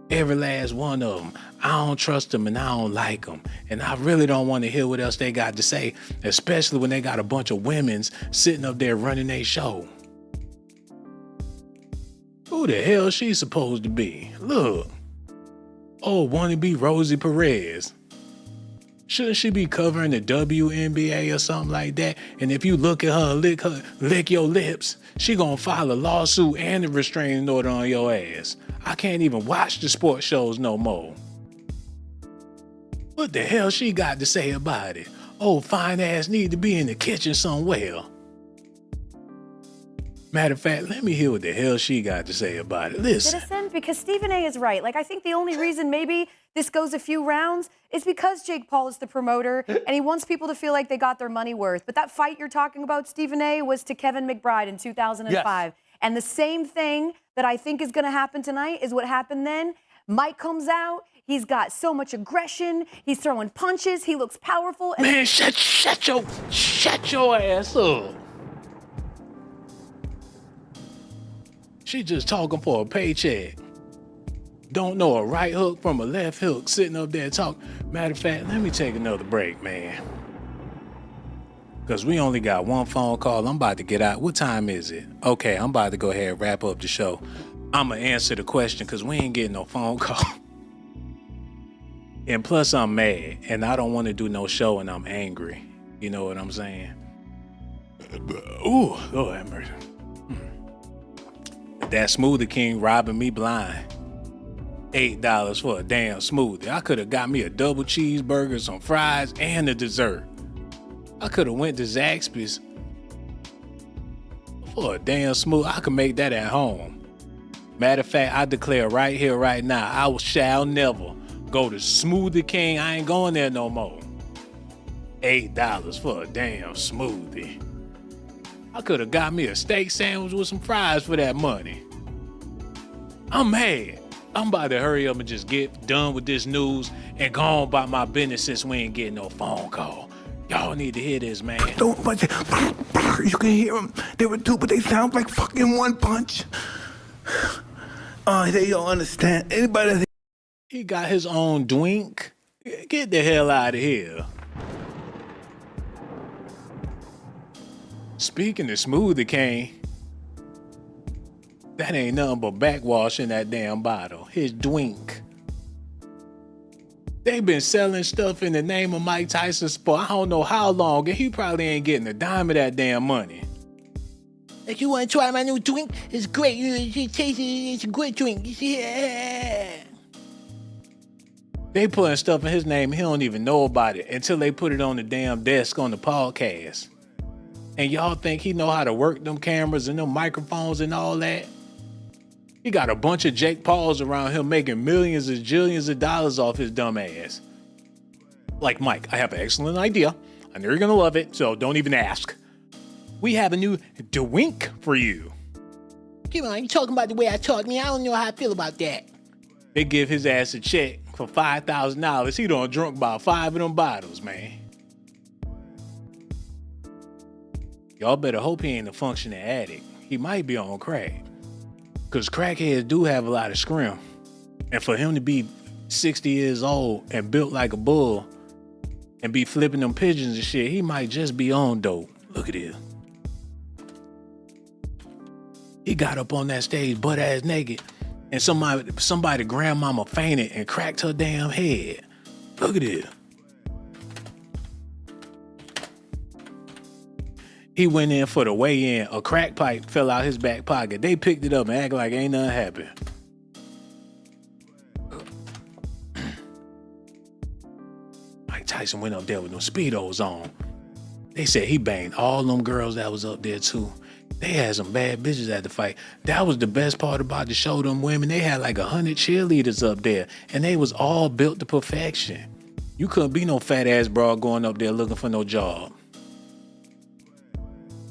Every last one of them. I don't trust them and I don't like them. And I really don't want to hear what else they got to say, especially when they got a bunch of women's sitting up there running their show. Who the hell she supposed to be? Look. Oh, wannabe Rosie Perez. Shouldn't she be covering the WNBA or something like that? And if you look at her, lick your lips, she gonna file a lawsuit and a restraining order on your ass. I can't even watch the sports shows no more. What the hell she got to say about it? Oh, fine ass need to be in the kitchen somewhere. Matter of fact, let me hear what the hell she got to say about it. Listen.
Citizen, because Stephen A is right. I think the only reason maybe this goes a few rounds is because Jake Paul is the promoter and he wants people to feel like they got their money worth. But that fight you're talking about, Stephen A, was to Kevin McBride in 2005. Yes. And the same thing that I think is going to happen tonight is what happened then. Mike comes out. He's got so much aggression. He's throwing punches. He looks powerful. And
man, shut your ass up. She just talking for a paycheck. Don't know a right hook from a left hook, sitting up there talking. Matter of fact, let me take another break, man. Because we only got one phone call. I'm about to get out. What time is it? Okay, I'm about to go ahead and wrap up the show. I'm going to answer the question because we ain't getting no phone call. And plus, I'm mad. And I don't want to do no show and I'm angry. You know what I'm saying? Ooh, Lord have mercy. That Smoothie King robbing me blind. $8 for a damn smoothie. I could have got me a double cheeseburger, some fries, and a dessert. I could have went to Zaxby's for a damn smoothie. I could make that at home. Matter of fact, I declare right here, right now, I shall never go to Smoothie King. I ain't going there no more. $8 for a damn smoothie. I could have got me a steak sandwich with some fries for that money. I'm mad. I'm about to hurry up and just get done with this news and go on about my business since we ain't getting no phone call. Y'all need to hear this, man.
Don't punch it. You can hear them. They were two, but they sound like fucking one punch. They don't understand. Anybody?
He got his own drink. Get the hell out of here. Speaking of Smoothie King, that ain't nothing but backwash in that damn bottle. His drink. They been selling stuff in the name of Mike Tyson for I don't know how long, and he probably ain't getting a dime of that damn money.
If you want to try my new drink, it's great. It's a great drink. Yeah.
They putting stuff in his name, he don't even know about it until they put it on the damn desk on the podcast. And y'all think he know how to work them cameras and them microphones and all that? He got a bunch of Jake Pauls around him making millions and jillions of dollars off his dumb ass. Like, Mike, I have an excellent idea. I know you're gonna love it, so don't even ask. We have a new DeWink for you.
Come on, you talking about the way I talk, man. I don't know how I feel about that.
They give his ass a check for $5,000. He done drunk about 5 of them bottles, man. Y'all better hope he ain't a functioning addict. He might be on crack. Cause crackheads do have a lot of scrim. And for him to be 60 years old and built like a bull and be flipping them pigeons and shit, he might just be on dope. Look at this. He got up on that stage butt ass naked and somebody grandmama fainted and cracked her damn head. Look at this. He went in for the weigh-in. A crack pipe fell out his back pocket. They picked it up and acted like ain't nothing happened. Mike Tyson went up there with no Speedos on. They said he banged all them girls that was up there too. They had some bad bitches at the fight. That was the best part about the show, them women. They had like 100 cheerleaders up there and they was all built to perfection. You couldn't be no fat ass broad going up there looking for no job.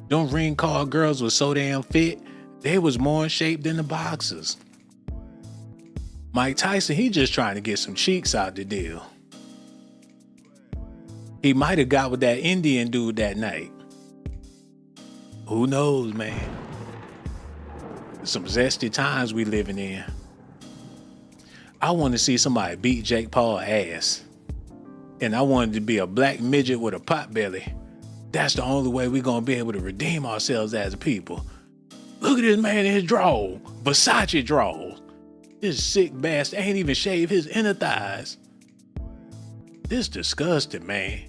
Them ring card girls was so damn fit, they was more in shape than the boxers. Mike Tyson, he just trying to get some cheeks out the deal. He might have got with that Indian dude that night. Who knows, man? Some zesty times we living in. I want to see somebody beat Jake Paul ass. And I wanted to be a black midget with a pot belly. That's the only way we're going to be able to redeem ourselves as a people. Look at this man in his drawers. Versace drawers. This sick bastard ain't even shaved his inner thighs. This disgusting, man.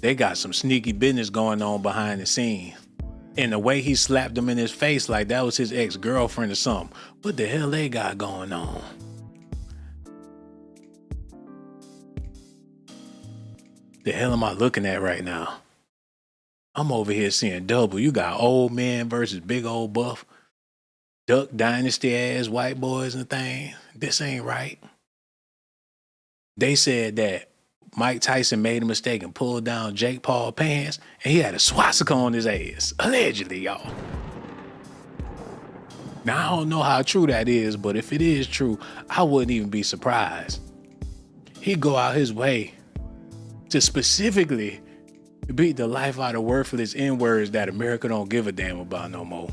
They got some sneaky business going on behind the scenes. And the way he slapped him in his face like that was his ex-girlfriend or something. What the hell they got going on? The hell am I looking at right now? I'm over here seeing double. You got old man versus big old buff, Duck Dynasty ass white boys and things. This ain't right. They said that Mike Tyson made a mistake and pulled down Jake Paul pants and he had a swastika on his ass. Allegedly, y'all. Now, I don't know how true that is, but if it is true, I wouldn't even be surprised. He'd go out his way to specifically beat the life out of worthless N-words that America don't give a damn about no more.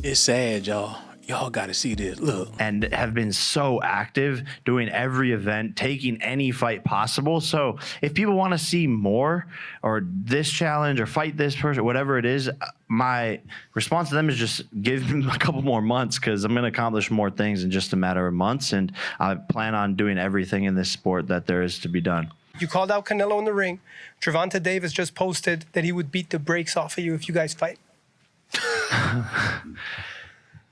It's sad, y'all. Y'all gotta see this. Look.
And have been so active doing every event, taking any fight possible. So if people want to see more or this challenge or fight this person, whatever it is, my response to them is just give them a couple more months because I'm going to accomplish more things in just a matter of months. And I plan on doing everything in this sport that there is to be done.
You called out Canelo in the ring. Gervonta Davis just posted that he would beat the brakes off of you if you guys fight.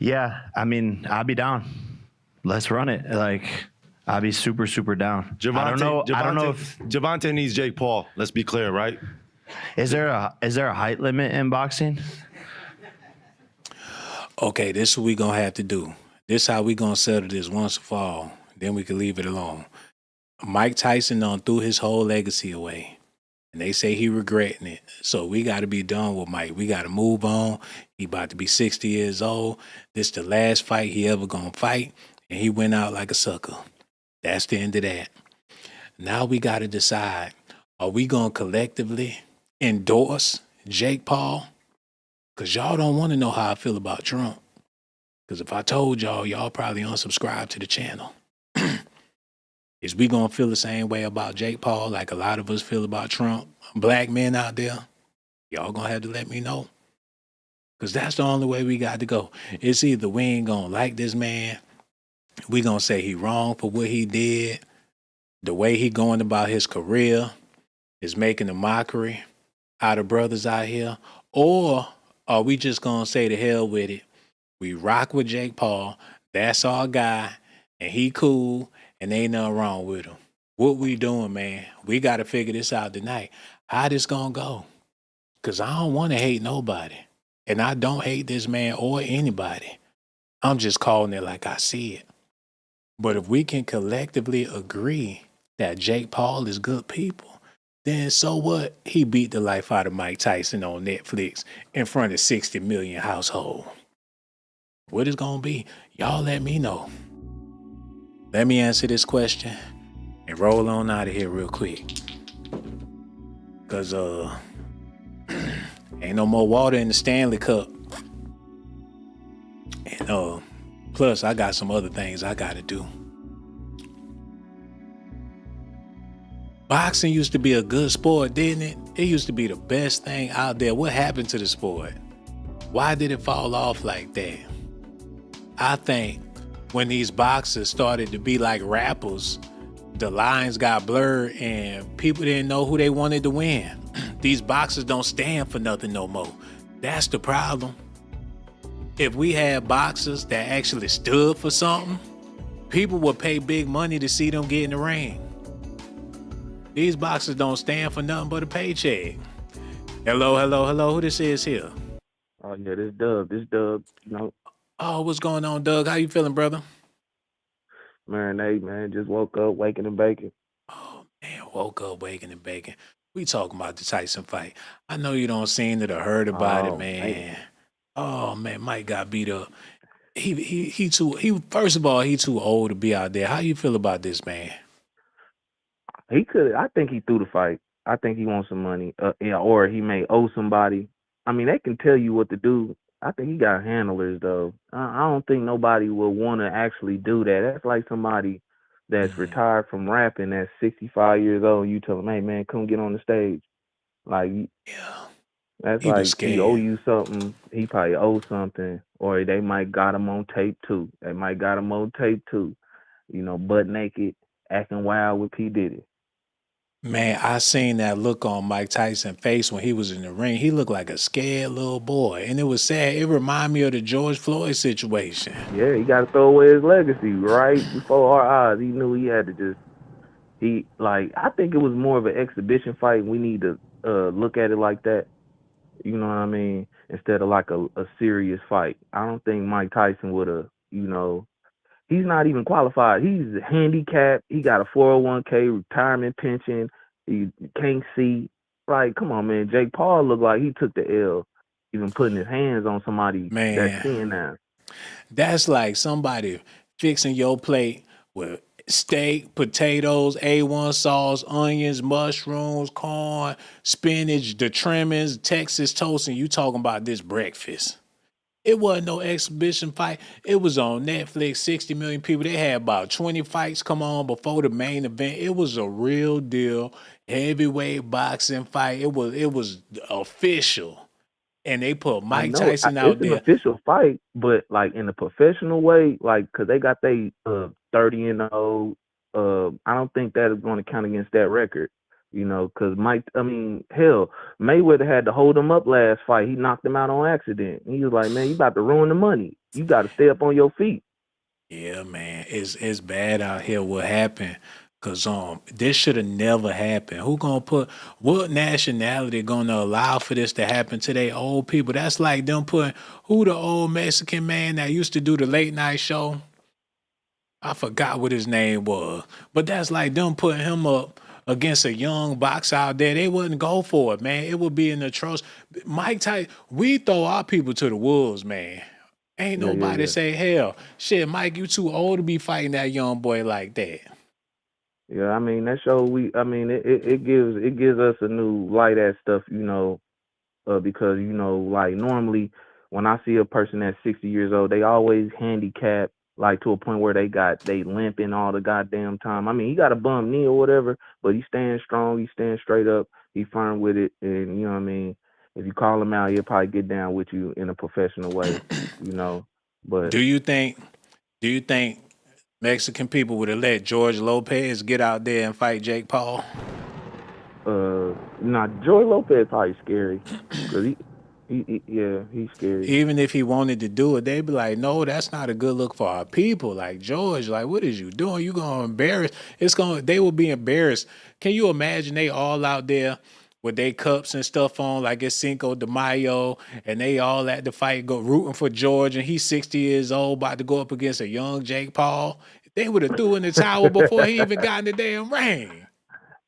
Yeah, I mean, I'll be down. Let's run it. Like, I'll be super, super down. I don't know if
Gervonta needs Jake Paul. Let's be clear, right?
Is there a height limit in boxing?
Okay, this is what we gonna have to do. This how we gonna settle this once and for all. Then we can leave it alone. Mike Tyson done threw his whole legacy away. And they say he regretting it. So we got to be done with Mike. We got to move on. He about to be 60 years old. This the last fight he ever going to fight. And he went out like a sucker. That's the end of that. Now we got to decide, are we going to collectively endorse Jake Paul? Because y'all don't want to know how I feel about Trump. Because if I told y'all, y'all probably unsubscribe to the channel. Is we gonna feel the same way about Jake Paul like a lot of us feel about Trump? Black men out there, y'all gonna have to let me know. Because that's the only way we got to go. It's either we ain't gonna like this man, we gonna say he wrong for what he did, the way he going about his career is making a mockery out of brothers out here, or are we just gonna say to hell with it? We rock with Jake Paul, that's our guy, and he cool, and ain't nothing wrong with him. What we doing, man? We got to figure this out tonight. how this gonna go. Cause I don't want to hate nobody. And I don't hate this man or anybody. I'm just calling it like I see it. But if we can collectively agree that Jake Paul is good people, then so what? He beat the life out of Mike Tyson on Netflix in front of 60 million household. What is gonna be? Y'all let me know. Let me answer this question and roll on out of here real quick. Cause ain't no more water in the Stanley Cup. And plus I got some other things I gotta do. Boxing used to be a good sport, didn't it? It used to be the best thing out there. What happened to the sport? Why did it fall off like that? I think when these boxers started to be like rappers, the lines got blurred and people didn't know who they wanted to win. These boxers don't stand for nothing no more. That's the problem. If we had boxers that actually stood for something, people would pay big money to see them get in the ring. These boxers don't stand for nothing but a paycheck. Hello, hello, hello. Who this is here?
Oh yeah, this Dub. You know,
Oh, what's going on, Doug? How you feeling, brother?
marinade, man. Just woke up, waking and baking.
Oh, man, woke up, waking and baking. We talking about the Tyson fight. I know you don't seen it or heard about it,
Oh
man. Oh, man, Mike got beat up. He first of all, he too old to be out there. How you feel about this, man?
He could. I think he threw the fight. I think he wants some money. Yeah, or he may owe somebody. I mean, they can tell you what to do. I think he got handlers though. I don't think nobody will want to actually do that. That's like somebody that's retired from rapping that's 65 years old. You tell him, hey man, come get on the stage. Like
Yeah.
that's
He was
like he owe
scared.
you something. He probably owe something, or they might got him on tape too. You know, butt naked, acting wild with P Diddy.
Man, I seen that look on Mike Tyson's face when he was in the ring. He looked like a scared little boy. And it was sad. It reminded me of the George Floyd situation.
Yeah, he got to throw away his legacy right before our eyes. He knew he had to just. I think it was more of an exhibition fight. We need to look at it like that. You know what I mean? Instead of like a serious fight. I don't think Mike Tyson would have, he's not even qualified. He's handicapped. He got a 401k retirement pension. He can't see. Like, come on, man. Jake Paul looked like he took the L, even putting his hands on somebody that's
Man,
seeing now.
that's like somebody fixing your plate with steak, potatoes, A1 sauce, onions, mushrooms, corn, spinach, the trimmings, Texas toast, and you talking about this breakfast. It wasn't no exhibition fight. It was on Netflix, 60 million people. They had about 20 fights come on before the main event. It was a real deal heavyweight boxing fight. It was official. And they put
I
Mike
know
Tyson out
it's an
there.
official fight, but like in a professional way, like because they got they 30-0. I don't think that is going to count against that record. Because hell, Mayweather had to hold him up last fight. He knocked him out on accident. He was like, man, you about to ruin the money. You got to stay up on your feet.
Yeah, man. It's bad out here what happened. Cause this should have never happened. What nationality gonna allow for this to happen to their old people? That's like them putting who the old Mexican man that used to do the late night show. I forgot what his name was. But that's like them putting him up against a young boxer out there. They wouldn't go for it, man. It would be an atrocious. Mike Tyson, we throw our people to the wolves, man. Ain't
Yeah, yeah,
nobody
yeah.
say, hell, shit, Mike, you too old to be fighting that young boy like that.
Yeah, I mean that show. It gives us a new light at stuff. Because like normally when I see a person that's 60 years old, they always handicapped, like to a point where they limping all the goddamn time. I mean, he got a bum knee or whatever, but he's staying strong, he's staying straight up, he's firm with it, and you know what I mean. If you call him out, he'll probably get down with you in a professional way, you know. But
Do you think Mexican people would have let George Lopez get out there and fight Jake Paul?
Joy Lopez probably scary because he's scary.
Even if he wanted to do it, they'd be like, no, that's not a good look for our people. Like, George, like, what is you doing? You gonna embarrass they will be embarrassed. Can you imagine they all out there with their cups and stuff on, like it's Cinco de Mayo, and they all at the fight go rooting for George, and he's 60 years old, about to go up against a young Jake Paul. They would have threw in the towel before he even got in the damn ring.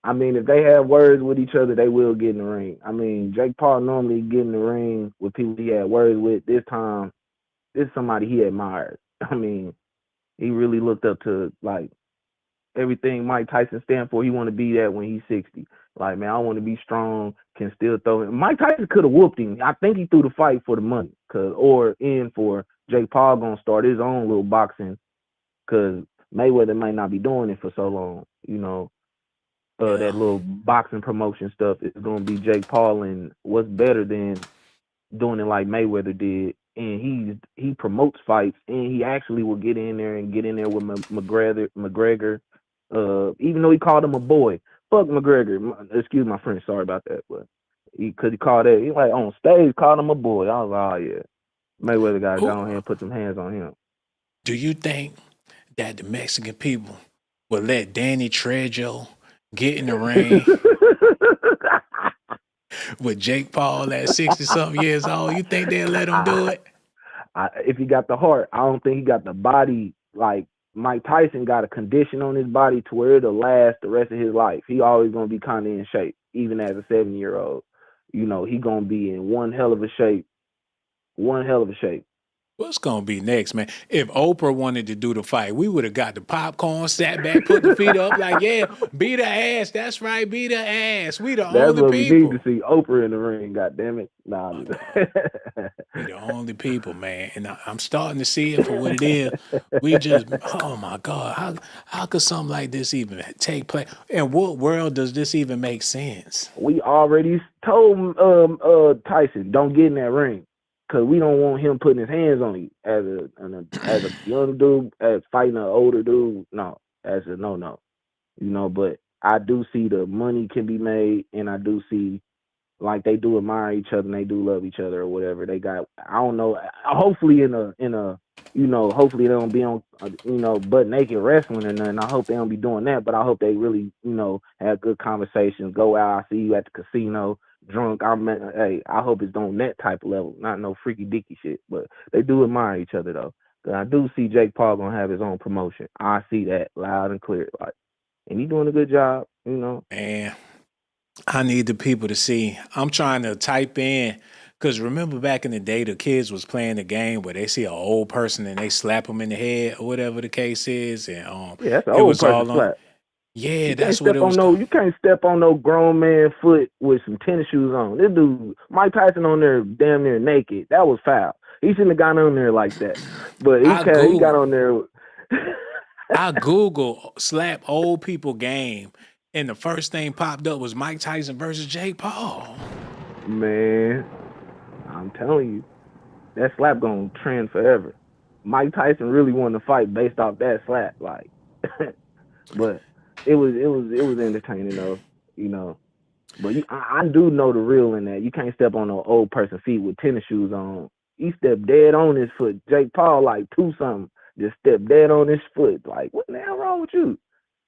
I mean, if they have words with each other, they will get in the ring. I mean, Jake Paul normally get in the ring with people he had words with. This time, this is somebody he admired. I mean, he really looked up to, like, everything Mike Tyson stand for. He want to be that when he's 60. Like, man, I want to be strong, can still throw it. Mike Tyson could have whooped him. I think he threw the fight for the money, or in for Jake Paul gonna start his own little boxing, because Mayweather might not be doing it for so long, you know. That little boxing promotion stuff is gonna be Jake Paul, and what's better than doing it like Mayweather did? And he promotes fights, and he actually will get in there with McGregor. Even though he called him a boy, fuck McGregor. Excuse my French, sorry about that, but he called that. He like on stage called him a boy. I was like, oh yeah, Mayweather got to go ahead and put some hands on him.
Do you think that the Mexican people will let Danny Trejo get in the ring with Jake Paul at 60-something years old? You think they'll let him do it?
If he got the heart, I don't think he got the body. Like Mike Tyson got a condition on his body to where it'll last the rest of his life. He always gonna be kind of in shape, even as a 7-year-old. You know, he gonna be in one hell of a shape.
What's gonna be next, man? If Oprah wanted to do the fight, we would have got the popcorn, sat back, put the feet up, like, yeah, beat her ass. That's right, beat her ass. We the
That's
only
what
people.
we need to see, Oprah in the ring. God damn it! Nah,
we the only people, man. And I'm starting to see it for what it is. We just, oh my God, how could something like this even take place? In what world does this even make sense?
We already told Tyson, don't get in that ring, because we don't want him putting his hands on you as a young dude, as fighting an older dude. No, as a no. You know, but I do see the money can be made, and I do see, like, they do admire each other and they do love each other or whatever. They got, I don't know, hopefully in a you know, hopefully they don't be on you know, butt naked wrestling or nothing. I hope they don't be doing that, but I hope they really, you know, have good conversations, go out, I see you at the casino drunk. Hey, I hope it's on that type of level, not no freaky dicky shit. But they do admire each other though. I do see Jake Paul gonna have his own promotion. I see that loud and clear. Like, and he doing a good job, you know.
Man, I need the people to see. I'm trying to type in, because remember back in the day, the kids was playing the game where they see an old person and they slap them in the head or whatever the case is. And
yeah, that's an
it
old
was
person
all on.
slap.
Yeah, that's what it was.
You can't step on no grown man foot with some tennis shoes on. This dude, Mike Tyson, on there damn near naked. That was foul. He shouldn't have gone on there like that. But he got on there.
I Googled slap old people game, and the first thing popped up was Mike Tyson versus Jake Paul.
Man, I'm telling you, that slap gonna trend forever. Mike Tyson really won the fight based off that slap, like. But it was entertaining though, you know. But I do know the real in that. You can't step on no old person feet with tennis shoes on. He stepped dead on his foot. Jake Paul, like 2-something, just stepped dead on his foot. Like, what the hell wrong with you?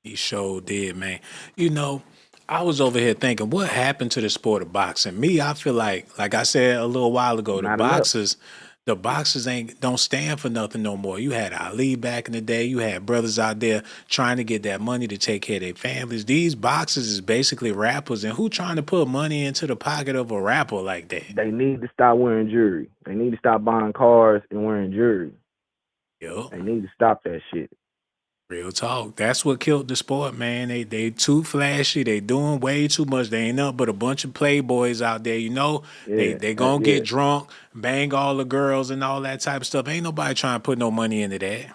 He sure did, man. You know, I was over here thinking, what happened to the sport of boxing? Me, I feel like I said a little while ago, the boxers don't stand for nothing no more. You had Ali back in the day. You had brothers out there trying to get that money to take care of their families. These boxers is basically rappers, and who trying to put money into the pocket of a rapper like that?
They need to stop wearing jewelry. They need to stop buying cars and wearing jewelry.
Yo,
they need to stop that shit.
Real talk. That's what killed the sport, man. They too flashy. They doing way too much. They ain't nothing but a bunch of playboys out there, you know.
Yeah,
they gonna get drunk, bang all the girls and all that type of stuff. Ain't nobody trying to put no money into that.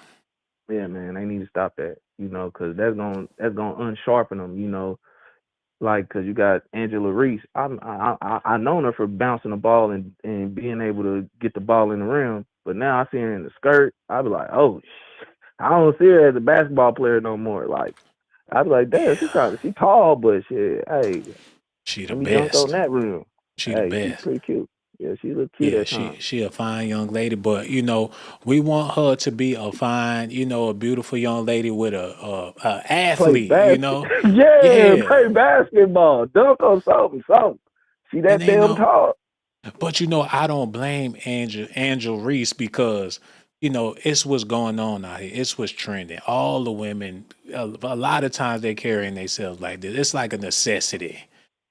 Yeah, man, they need to stop that, you know, because that's gonna unsharpen them, you know. Like, because you got Angela Reese. I known her for bouncing the ball and being able to get the ball in the rim, but now I see her in the skirt. I be like, oh, I don't see her as a basketball player no more. Like, I be like, damn, she tall, but shit, hey,
she the
let me
best.
dunk on that rim.
She the best.
She's pretty cute. Yeah, she look cute
Yeah,
at times.
she a fine young lady, but you know, we want her to be a fine, you know, a beautiful young lady with a
Play
athlete, you
basket.
know.
Yeah,
Yeah,
play basketball. Dunk or something. She
and
that
ain't
damn
no,
tall.
but you know, I don't blame Angel Reese because you know it's what's going on out here. It's what's trending. All the women, a lot of times they carrying themselves like this. It's like a necessity.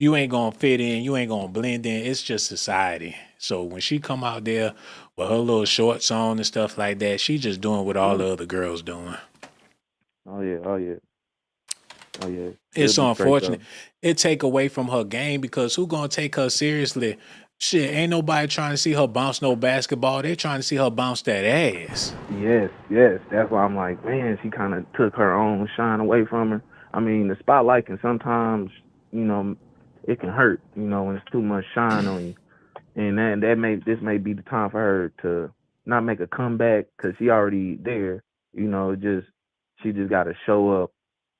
You ain't gonna fit in. You ain't gonna blend in. It's just society. So when she come out there with her little shorts on and stuff like that, she just doing what all the other girls doing.
Oh yeah, oh yeah, oh yeah. She'll
It's
be straight
unfortunate.
though.
It take away from her game because who gonna take her seriously? Shit, ain't nobody trying to see her bounce no basketball. They're trying to see her bounce that ass.
Yes, yes. That's why I'm like, man, she kind of took her own shine away from her. I mean, the spotlight can sometimes, you know, it can hurt, you know, when it's too much shine on you. And this may be the time for her to not make a comeback because she already there. You know, she just got to show up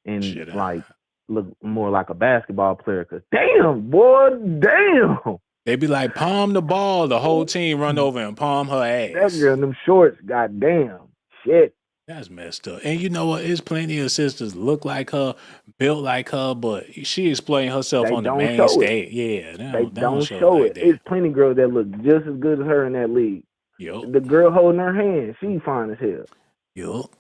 and
Shit.
like look more like a basketball player. Cause damn, boy, damn,
They be like, palm the ball. The whole team run over and palm her
that
ass.
girl in them shorts, goddamn, shit.
That's messed up. And you know what? There's plenty of sisters look like her, built like her, but she explained herself
They
on the
don't
main
show it.
stage. Yeah,
They
they don't
don't
show it
show
like
it.
that.
It's plenty girls that look just as good as her in that league.
Yup.
The girl holding her hand, she fine as hell.
Yup.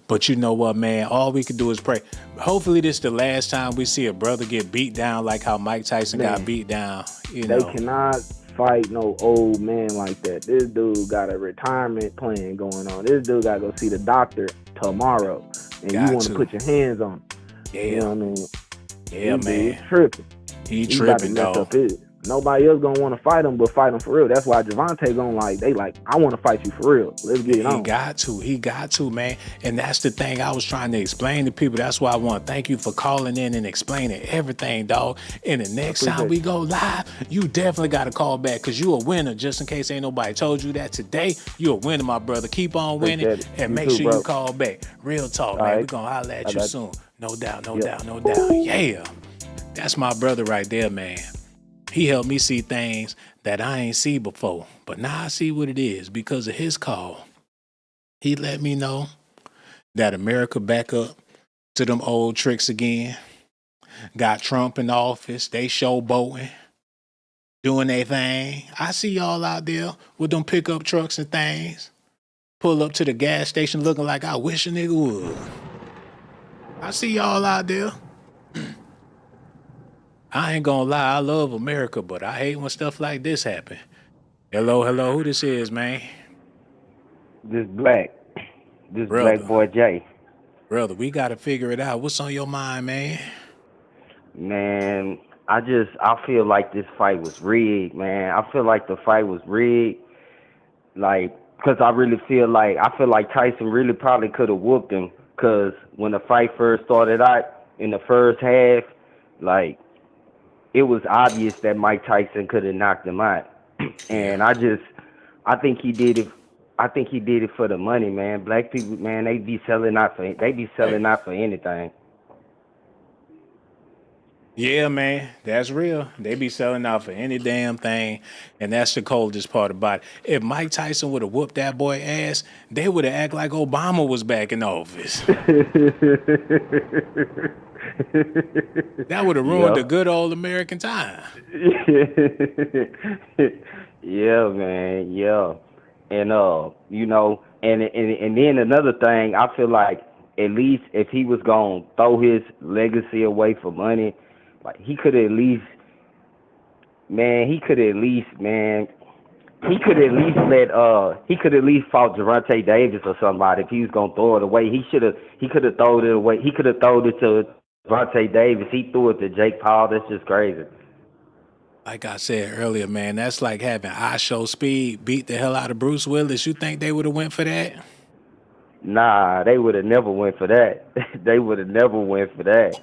But you know what, man? All we can do is pray. Hopefully, this the last time we see a brother get beat down like how Mike Tyson got
Man,
beat down. You
they
know,
cannot fight no old man like that. This dude got a retirement plan going on. This dude got to go see the doctor tomorrow, and you
got
want to
to.
put your hands on him.
Yeah,
You know what I mean?
yeah,
This
man.
dude tripping.
He
He about to
tripping,
mess
dog.
up his. Nobody else gonna want to fight him, but fight him for real. That's why Javante gonna I want to fight you for real. Let's get it on.
He got to, man. And that's the thing I was trying to explain to people. That's why I want to thank you for calling in and explaining everything, dog. And the next time we go live, you definitely got to call back because you a winner. Just in case ain't nobody told you that today, you a winner, my brother. Keep on winning and make sure you call back. Real talk, man. We're going to holler at you soon. No doubt, no doubt, no doubt. Yeah. That's my brother right there, man. He helped me see things that I ain't see before. But now I see what it is because of his call. He let me know that America back up to them old tricks again. Got Trump in office. They showboating, doing their thing. I see y'all out there with them pickup trucks and things. Pull up to the gas station looking like I wish a nigga would. I see y'all out there. I ain't gonna lie, I love America, but I hate when stuff like this happen. Hello, who this is, man?
This Black
Brother.
Boy Jay.
Brother, we gotta figure it out. What's on your mind, man?
Man, I feel like this fight was rigged, man. I feel like the fight was rigged, like, cause I feel like Tyson really probably could have whooped him, cause when the fight first started out in the first half, like, it was obvious that Mike Tyson could have knocked him out, and I think he did it. I think he did it for the money, man. Black people, man, they be selling out for anything.
Yeah, man, that's real. They be selling out for any damn thing, and that's the coldest part about it. If Mike Tyson would have whooped that boy ass, they would have acted like Obama was back in office. That would have ruined the good old American time.
Yeah, man, yeah. And you know, and then another thing, I feel like at least if he was gonna throw his legacy away for money, like he could at least fought Gervonta Davis or somebody if he was gonna throw it away. He could have thrown it away. He could have thrown it to Gervonta Davis. He threw it to Jake Paul. That's just crazy.
Like I said earlier, man, that's like having I Show Speed beat the hell out of Bruce Willis. You think they would have went for that?
Nah, they would have never went for that. They would have never went for that.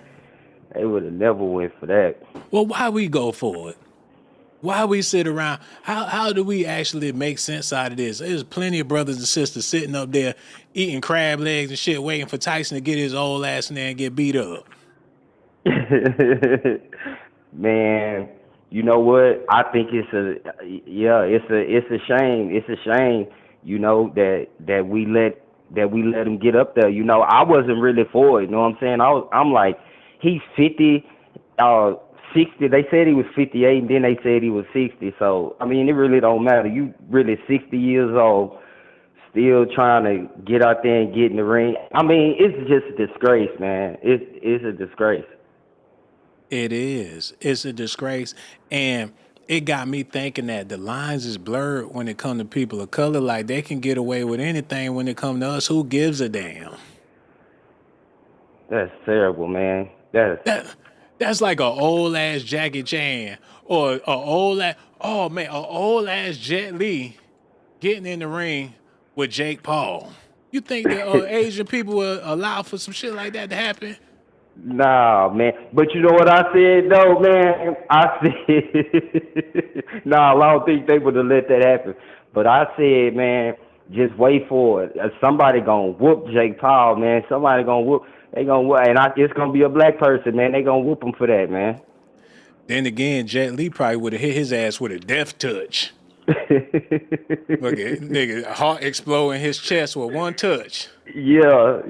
Well, why we go for it? Why we sit around? How do we actually make sense out of this? There's plenty of brothers and sisters sitting up there eating crab legs and shit, waiting for Tyson to get his old ass in there and get beat up.
Man, you know what? I think it's a shame. It's a shame, you know, that we let him get up there. You know, I wasn't really for it. You know what I'm saying? I'm like, he's 50, 60. They said he was 58, and then they said he was 60. So I mean, it really don't matter. You really 60 years old, still trying to get out there and get in the ring. I mean, it's just a disgrace, man. It's a disgrace.
It is. It's a disgrace. And it got me thinking that the lines is blurred when it comes to people of color. Like, they can get away with anything when it comes to us. Who gives a damn?
That's terrible, man.
That's like an old ass Jackie Chan or a old ass Jet Li getting in the ring with Jake Paul. You think that Asian people will allow for some shit like that to happen?
Nah, man. But you know what I said, though, man? I said, nah, I don't think they would have let that happen. But I said, man, just wait for it. Somebody gonna whoop Jake Paul, man. Somebody gonna whoop. They gonna whoop, and it's gonna be a black person, man. They gonna whoop him for that, man.
Then again, Jet Li probably would have hit his ass with a death touch. Look at nigga, heart explode in his chest with one touch.
Yeah.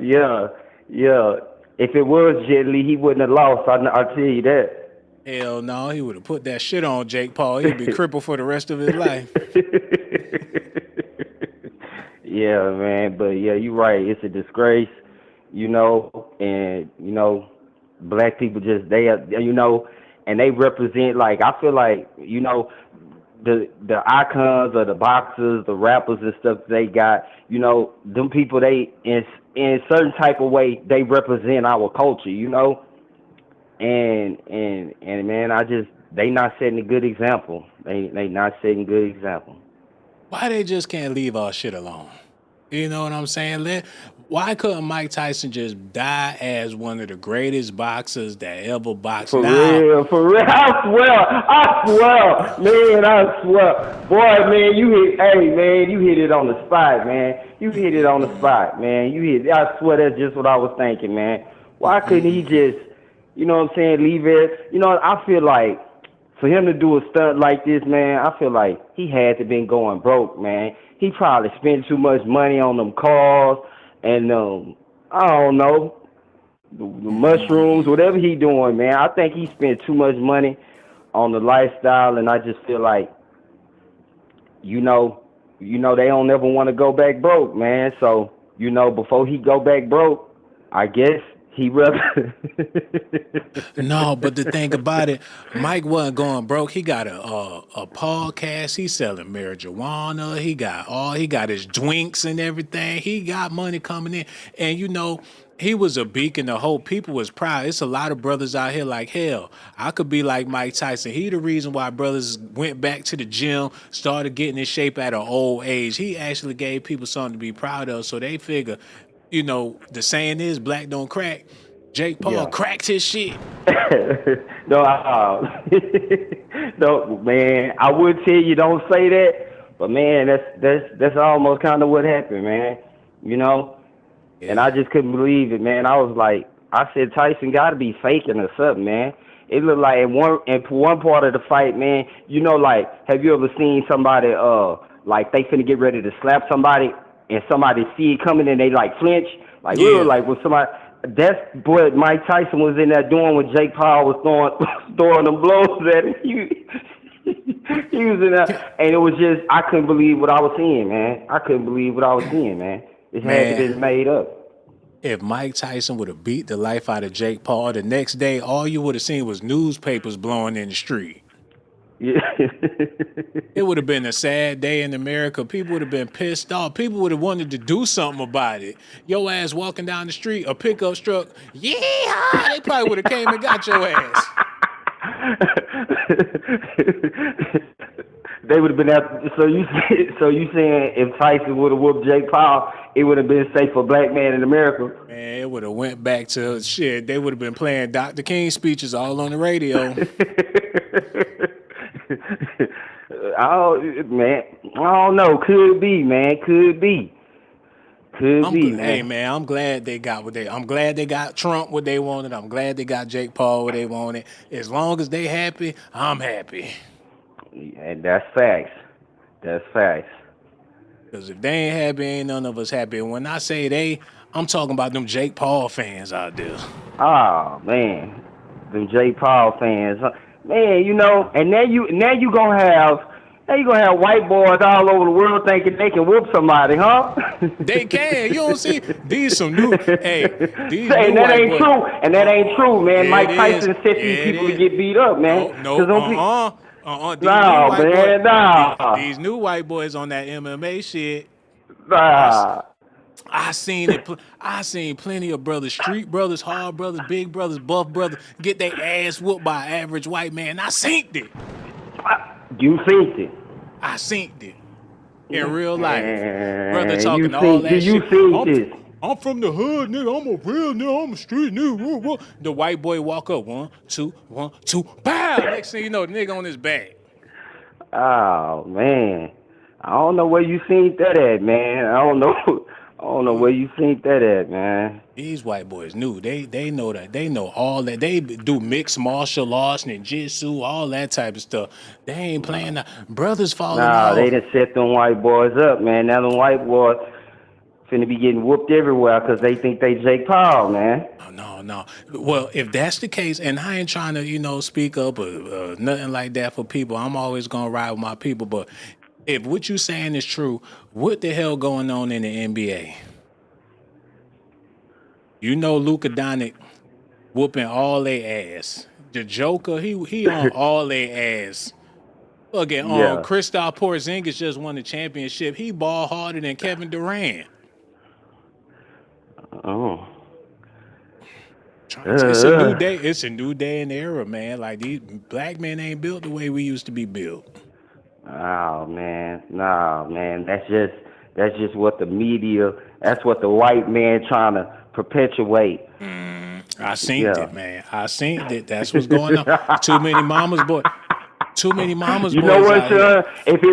If it was Jet Li, he wouldn't have lost. I'll tell you that.
Hell no, he would have put that shit on Jake Paul. He'd be crippled for the rest of his life.
Yeah, man. But yeah, you're right. It's a disgrace, you know, and you know, black people just you know, and they represent, like, I feel like, you know, the icons of the boxers, the rappers and stuff they got, you know, them people, they in a certain type of way, they represent our culture, you know. And man, they not setting a good example. They not setting a good example.
Why they just can't leave our shit alone? You know what I'm saying? Why couldn't Mike Tyson just die as one of the greatest boxers that ever boxed?
For real. I swear. Man, I swear. Boy, man, you hit it on the spot, man. You hit it on the spot, man. I swear that's just what I was thinking, man. Why couldn't he just, you know what I'm saying, leave it? You know, I feel like for him to do a stunt like this, man, I feel like he had to been going broke, man. He probably spent too much money on them cars and I don't know, the mushrooms, whatever he doing, man. I think he spent too much money on the lifestyle, and I just feel like, you know, they don't ever want to go back broke, man. So, you know, before he go back broke, I guess he rather.
No, but the thing about it, Mike wasn't going broke. He got a podcast. He's selling marijuana. He got his drinks and everything. He got money coming in, and you know, he was a beacon of hope. People was proud. It's a lot of brothers out here like, hell, I could be like Mike Tyson. He the reason why brothers went back to the gym, started getting in shape at an old age. He actually gave people something to be proud of, so they figure, you know, the saying is black don't crack. Jake Paul cracked his shit.
No, man, I would tell you don't say that, but man, that's almost kind of what happened, man. You know, and I just couldn't believe it, man. I was like, I said Tyson got to be faking or something, man. It looked like in one part of the fight, man. You know, like, have you ever seen somebody like they finna get ready to slap somebody and somebody see it coming and they like flinch, like like when somebody. That's what Mike Tyson was in there doing when Jake Paul was throwing them blows at him. He was in there, and it was just, I couldn't believe what I was seeing, man. It had to be made up.
If Mike Tyson would have beat the life out of Jake Paul, the next day, all you would have seen was newspapers blowing in the street.
Yeah.
It would have been a sad day in America. People would have been pissed off. People would have wanted to do something about it. Your ass walking down the street, a pickup truck, yeah, they probably would have came and got your ass.
They would have been out. So you saying if Tyson would have whooped Jake Paul, it would have been safe for black man in America?
Man, it would have went back to shit. They would have been playing Dr. King speeches all on the radio.
I don't know. Could be, man. Could be. Could be, man.
Hey man, I'm glad they got what they. I'm glad they got Trump what they wanted. I'm glad they got Jake Paul what they wanted. As long as they happy, I'm happy.
And that's facts. That's facts.
Because if they ain't happy, ain't none of us happy. And when I say they, I'm talking about them Jake Paul fans out there.
Oh man, them J. Paul fans, huh? Man. You know, and now you gonna have white boys all over the world thinking they can whoop somebody, huh?
They can. You don't see these some new. Hey, these
Say,
new
that
white
ain't
boys.
true, and that ain't true, man.
Yeah,
Mike
it
Tyson
is.
set
Yeah,
these
it
people to
is.
get beat up, man.
No, These
No,
new white
man,
boys.
nah.
These new white boys on that MMA shit.
Nah.
I seen it. I seen plenty of brothers, street brothers, hard brothers, big brothers, buff brothers, get their ass whooped by an average white man. I seen it.
You seen it.
I seen it in real life. Brother
Man,
talking all that
you
shit.
seen this.
I'm from the hood, nigga. I'm a real nigga. I'm a street nigga. The white boy walk up, 1, 2, 1, 2, pow. Next thing you know, the nigga on his back.
Oh man, I don't know where you seen that at, man. I don't know where you seen that at, man.
These white boys knew. They know that. They know all that. They do mixed martial arts, ninjutsu, all that type of stuff. They ain't playing. Brothers falling off.
They done set them white boys up, man. Now them white boys finna be getting whooped everywhere because they think they Jake Paul, man.
No. Well, if that's the case, and I ain't trying to, speak up or nothing like that for people. I'm always gonna ride with my people. But if what you saying is true, what the hell going on in the NBA? Luka Doncic whooping all they ass. The Joker, he on all they ass. Look at Kristaps Porzingis just won the championship. He ball harder than Kevin Durant.
Oh.
It's a new day. It's a new day and era, man. Like these black men ain't built the way we used to be built.
Oh man, no, man. That's just what the media. That's what the white man trying to perpetuate.
I seen it, man. I seen it. That's what's going on. Too many mama's boys. Too many mama's boys.
You know what,
out
son?
here.
If it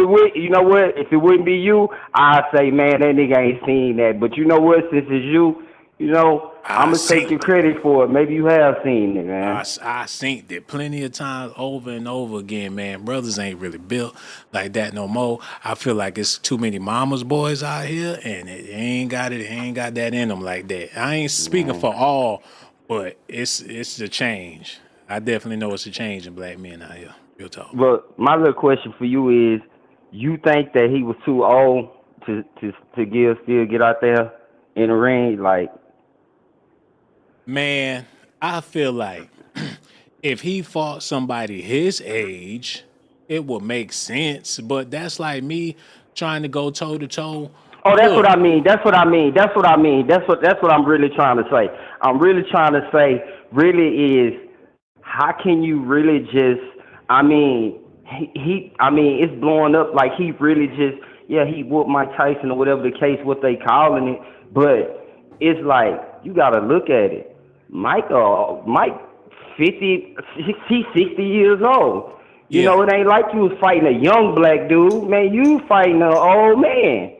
would, you know what? If it wouldn't be you, I'd say, man, that nigga ain't seen that. But you know what? Since it's you, I'm gonna take your credit for it. Maybe you have seen it, man.
I seen it plenty of times over and over again, man. Brothers ain't really built like that no more. I feel like it's too many mama's boys out here, and it ain't got that in them like that. I ain't speaking for all, but it's a change. I definitely know it's a change in black men out here. Real talk.
But my little question for you is, you think that he was too old to still get out there in the ring? Like,
man, I feel like if he fought somebody his age, it would make sense. But that's like me trying to go toe to toe.
Oh, that's what I mean. That's what I'm really trying to say. I'm really trying to say, really is, how can you really just? I mean, it's blowing up like he really just, he whooped Mike Tyson or whatever the case, what they calling it. But it's like, you got to look at it. Mike 50, he's 60 years old. You know, it ain't like you was fighting a young black dude, man. You fighting an old man.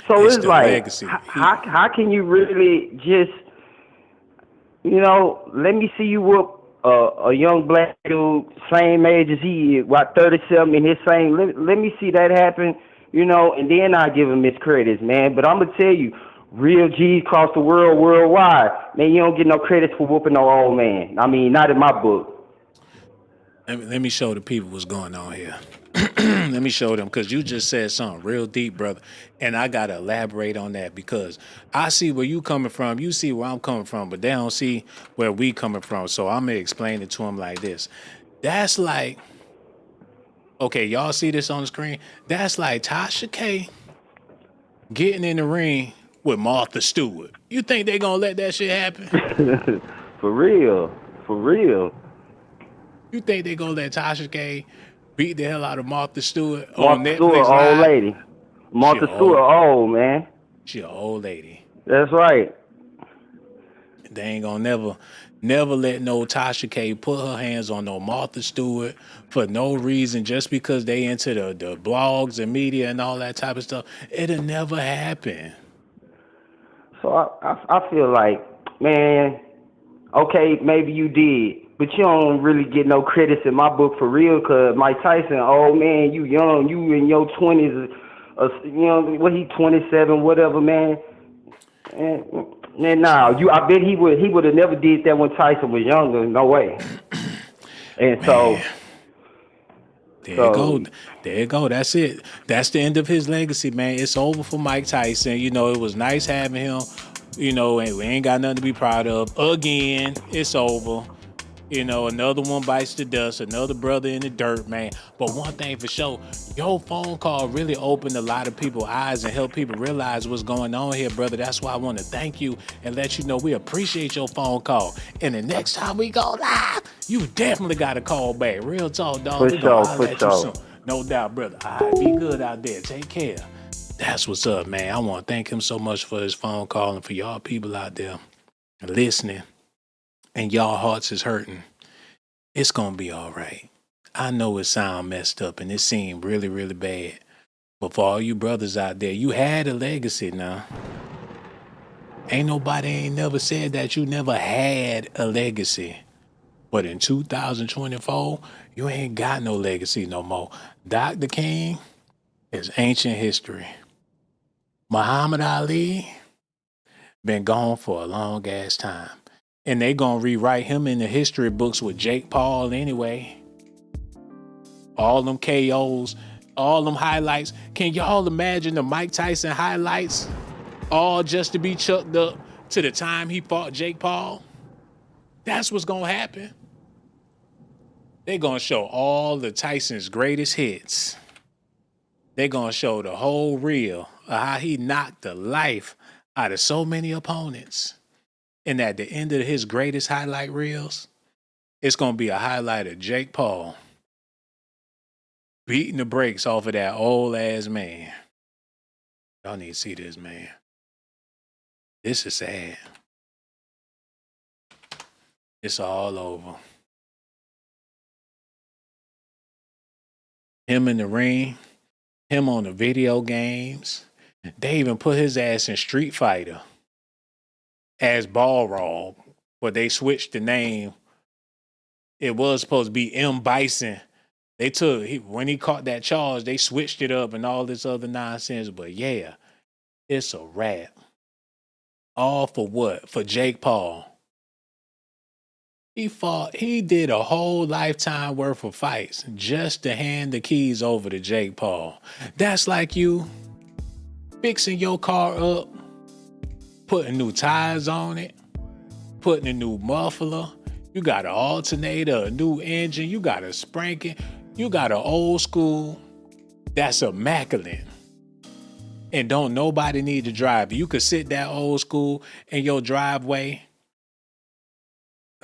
So it's like,
legacy.
How can you really just, let me see you whoop a young black dude, same age as he is, 37 in his same. Let me see that happen, and then I give him his credits, man. But I'm gonna tell you, real G's across the world, worldwide, man, you don't get no credits for whooping no old man. I mean, not in my book.
Let me show the people what's going on here. Let me show them, because you just said something real deep, brother. And I got to elaborate on that, because I see where you coming from. You see where I'm coming from, but they don't see where we coming from. So I'm going to explain it to them like this. That's like, okay, y'all see this on the screen? That's like Tasha K getting in the ring with Martha Stewart. You think they going to let that shit happen?
For real.
You think they going to let Tasha K beat the hell out of Martha Stewart
Martha
on Netflix
Stewart,
Live?
old lady. Martha Stewart, old, man.
She an old lady.
That's right.
They ain't gonna never let no Tasha K put her hands on no Martha Stewart for no reason, just because they into the blogs and media and all that type of stuff. It'll never happen.
So I feel like, man, okay, maybe you did, but you don't really get no credits in my book for real. Cause Mike Tyson, oh man, you young, you in your 20s, you know what? He 27, whatever, man. And now I bet he would have never did that when Tyson was younger. No way. And
Man. There you go.
so
There you go. That's it. That's the end of his legacy, man. It's over for Mike Tyson. You know, it was nice having him. You know, and we ain't got nothing to be proud of. Again, it's over. You know, another one bites the dust, another brother in the dirt, man. But one thing for sure, your phone call really opened a lot of people's eyes and helped people realize what's going on here, brother. That's why I want to thank you and let you know we appreciate your phone call. And the next time we go live, you definitely got to call back. Real talk, dog.
for
We gonna
sure,
holler
for
at you soon.
sure.
No doubt, brother. All right, be good out there. Take care. That's what's up, man. I want to thank him so much for his phone call and for y'all people out there listening and y'all hearts is hurting. It's gonna be all right. I know it sound messed up and it seemed really, really bad. But for all you brothers out there, you had a legacy now. Ain't never said that you never had a legacy. But in 2024, you ain't got no legacy no more. Dr. King is ancient history. Muhammad Ali been gone for a long ass time. And they gonna rewrite him in the history books with Jake Paul anyway. All them KOs, all them highlights. Can y'all imagine the Mike Tyson highlights? All just to be chucked up to the time he fought Jake Paul? That's what's gonna happen. They're gonna show all the Tyson's greatest hits. They're gonna show the whole reel of how he knocked the life out of so many opponents. And at the end of his greatest highlight reels, it's gonna be a highlight of Jake Paul beating the brakes off of that old ass man. Y'all need to see this, man. This is sad. It's all over. Him in the ring, him on the video games. They even put his ass in Street Fighter as Balrog, but they switched the name. It was supposed to be M. Bison. They took, when he caught that charge, they switched it up and all this other nonsense. But yeah, it's a wrap. All for what? For Jake Paul. He did a whole lifetime worth of fights just to hand the keys over to Jake Paul. That's like you fixing your car up, putting new tires on it, putting a new muffler. You got an alternator, a new engine. You got a spanking. You got an old school that's immaculate. And don't nobody need to drive. You could sit that old school in your driveway.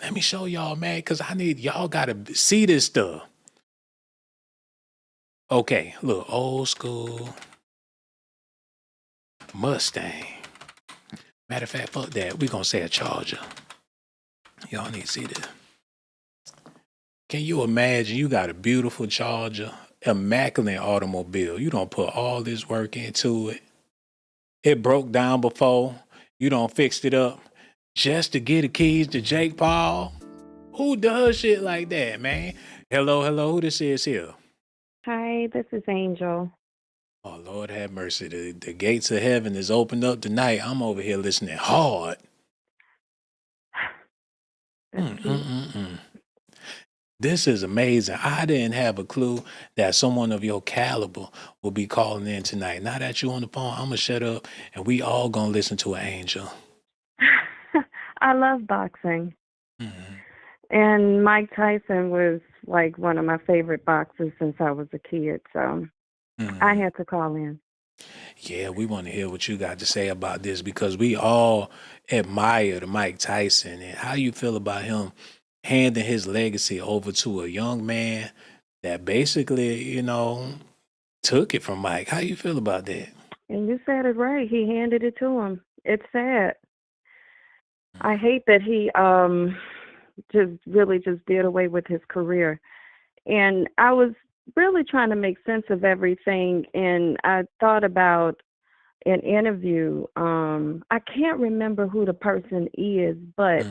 Let me show y'all, man, because y'all got to see this stuff. Okay, look, old school Mustang. Matter of fact, fuck that. We're going to say a Charger. Y'all need to see this. Can you imagine you got a beautiful Charger, immaculate automobile. You don't put all this work into it. It broke down before. You don't fixed it up just to get the keys to Jake Paul. Who does shit like that, man? Hello, who this is here?
Hi, this is Angel.
Oh, Lord have mercy. The gates of heaven is opened up tonight. I'm over here listening hard. This is amazing. I didn't have a clue that someone of your caliber will be calling in tonight. Now that you on the phone, I'm going to shut up and we all going to listen to an angel.
I love boxing. And Mike Tyson was like one of my favorite boxers since I was a kid. So I had to call in.
Yeah, we want to hear what you got to say about this because we all admire the Mike Tyson and how you feel about him handing his legacy over to a young man that basically, took it from Mike. How you feel about that?
And you said it right. He handed it to him. It's sad. I hate that he just did away with his career. And I was really trying to make sense of everything. And I thought about an interview. I can't remember who the person is, but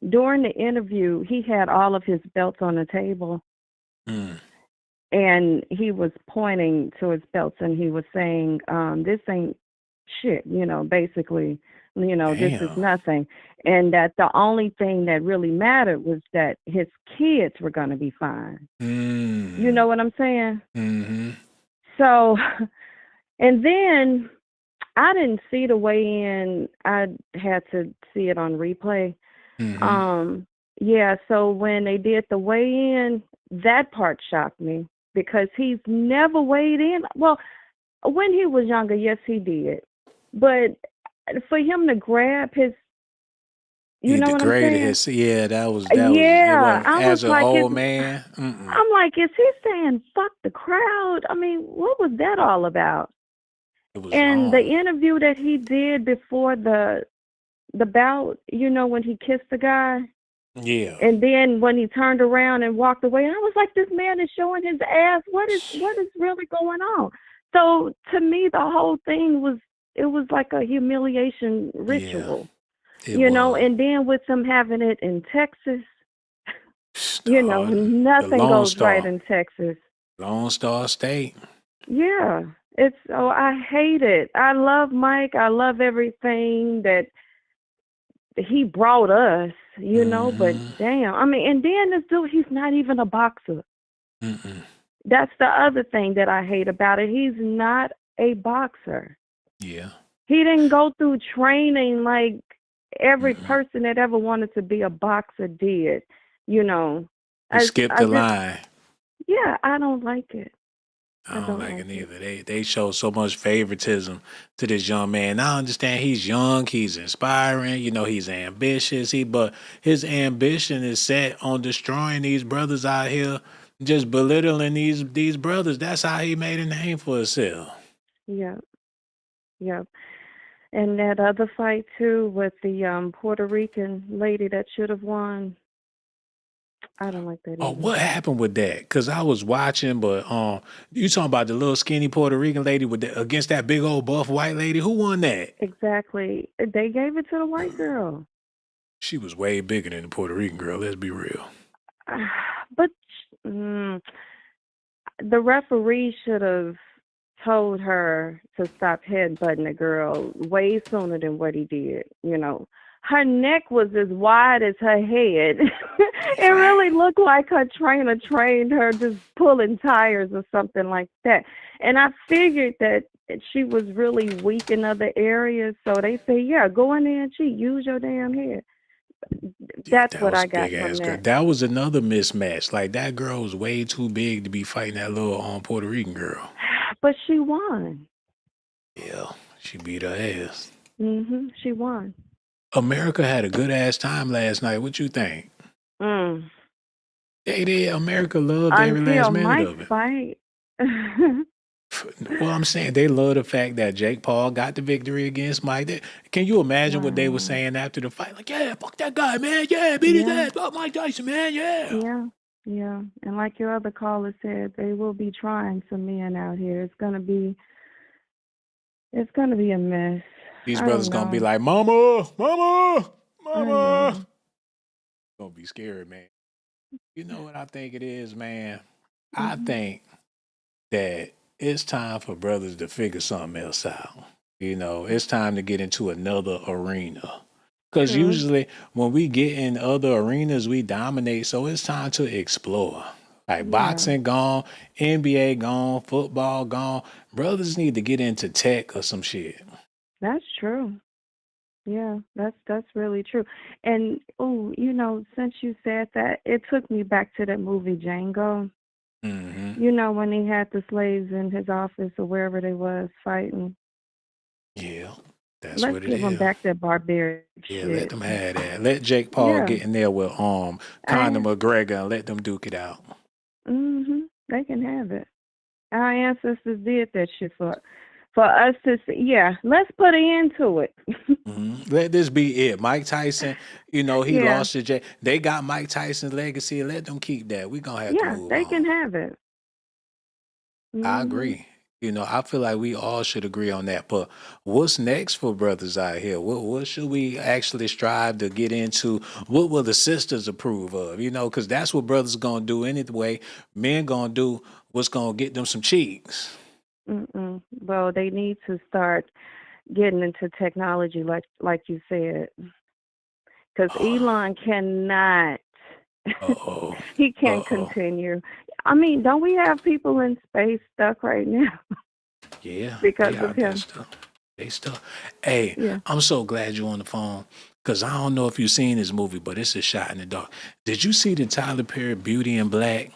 during the interview, he had all of his belts on the table, and he was pointing to his belts, and he was saying, "This ain't shit," basically, this is nothing, and that the only thing that really mattered was that his kids were going to be fine. You know what I'm saying? So, and then I didn't see the weigh-in. I had to see it on replay. Yeah, so when they did the weigh-in, that part shocked me because he's never weighed in. Well, when he was younger, yes, he did. But for him to grab his,
He
know what I'm
degraded
saying?
his. Yeah, that was it.
Yeah,
Was
I was
as an
like,
old man.
I'm like, is he saying fuck the crowd? I mean, what was that all about?
It was
And the
wrong.
interview that he did before the bout, when he kissed the guy,
Yeah.
and then when he turned around and walked away, I was like, this man is showing his ass. What is really going on? So to me, the whole thing was like a humiliation ritual,
It was.
and then with them having it in Texas,
The
nothing
Lone
goes right
Star.
in Texas.
Lone Star State.
Yeah, I hate it. I love Mike. I love everything that he brought us, but damn, I mean, and then this dude, he's not even a boxer. That's the other thing that I hate about it. He's not a boxer.
Yeah.
He didn't go through training like every person that ever wanted to be a boxer did,
He skipped the line.
Yeah, I don't like it.
I don't like it either. They show so much favoritism to this young man. I understand he's young, he's inspiring, he's ambitious. But his ambition is set on destroying these brothers out here, just belittling these brothers. That's how he made a name for himself.
Yeah. And that other fight too with the Puerto Rican lady that should have won. I don't like that either.
Oh, what happened with that? Because I was watching, but you talking about the little skinny Puerto Rican lady against that big old buff white lady? Who won that?
Exactly. They gave it to the white girl.
She was way bigger than the Puerto Rican girl. Let's be real.
But the referee should have told her to stop headbutting the girl way sooner than what he did. Her neck was as wide as her head. It really looked like her trainer trained her just pulling tires or something like that. And I figured that she was really weak in other areas. So they say, yeah, go in there and cheat. Use your damn head. That's what I got from that.
That was another mismatch. Like, that girl was way too big to be fighting that little Puerto Rican girl.
But she won.
Yeah, she beat her ass.
She won.
America had a good ass time last night. What you think? They did. America loved every last minute of it.
Fight.
Well, I'm saying they love the fact that Jake Paul got the victory against Mike. Can you imagine what they were saying after the fight? Like, yeah, fuck that guy, man. Yeah, beat his ass. Fuck Mike Tyson, man.
Yeah. And like your other caller said, they will be trying some men out here. It's gonna be a mess.
These brothers gonna be like, mama. Gonna be scary, man. You know what I think it is, man? I think that it's time for brothers to figure something else out. It's time to get into another arena. Because usually when we get in other arenas, we dominate. So it's time to explore. Like boxing gone, NBA gone, football gone. Brothers need to get into tech or some shit.
That's true. Yeah, that's really true. And since you said that, it took me back to that movie Django. When he had the slaves in his office or wherever they was fighting.
Yeah, that's
Let's
what it
give them
is.
back that barbaric shit.
Let them have that. Let Jake Paul get in there with Conor McGregor and let them duke it out.
They can have it. Our ancestors did that shit for us to see. Yeah, let's put an end to it.
Let this be it. Mike Tyson, he lost to Jake. They got Mike Tyson's legacy. Let them keep that. We're going to have to move on.
Yeah, they can have it.
I agree. You know, I feel like we all should agree on that. But what's next for brothers out here? What should we actually strive to get into? What will the sisters approve of? You know, because that's what brothers gonna do anyway. Men gonna do what's gonna get them some cheeks.
Well, they need to start getting into technology, like you said, because Elon cannot.
Uh-oh.
He can't continue. I mean, don't we have people in space stuck right now
Yeah,
because
they
of
out there
him?
stuff. They stuff. Hey,
Yeah.
I'm so glad you're on the phone. Cause I don't know if you've seen this movie, but it's a shot in the dark. Did you see the Tyler Perry Beauty in Black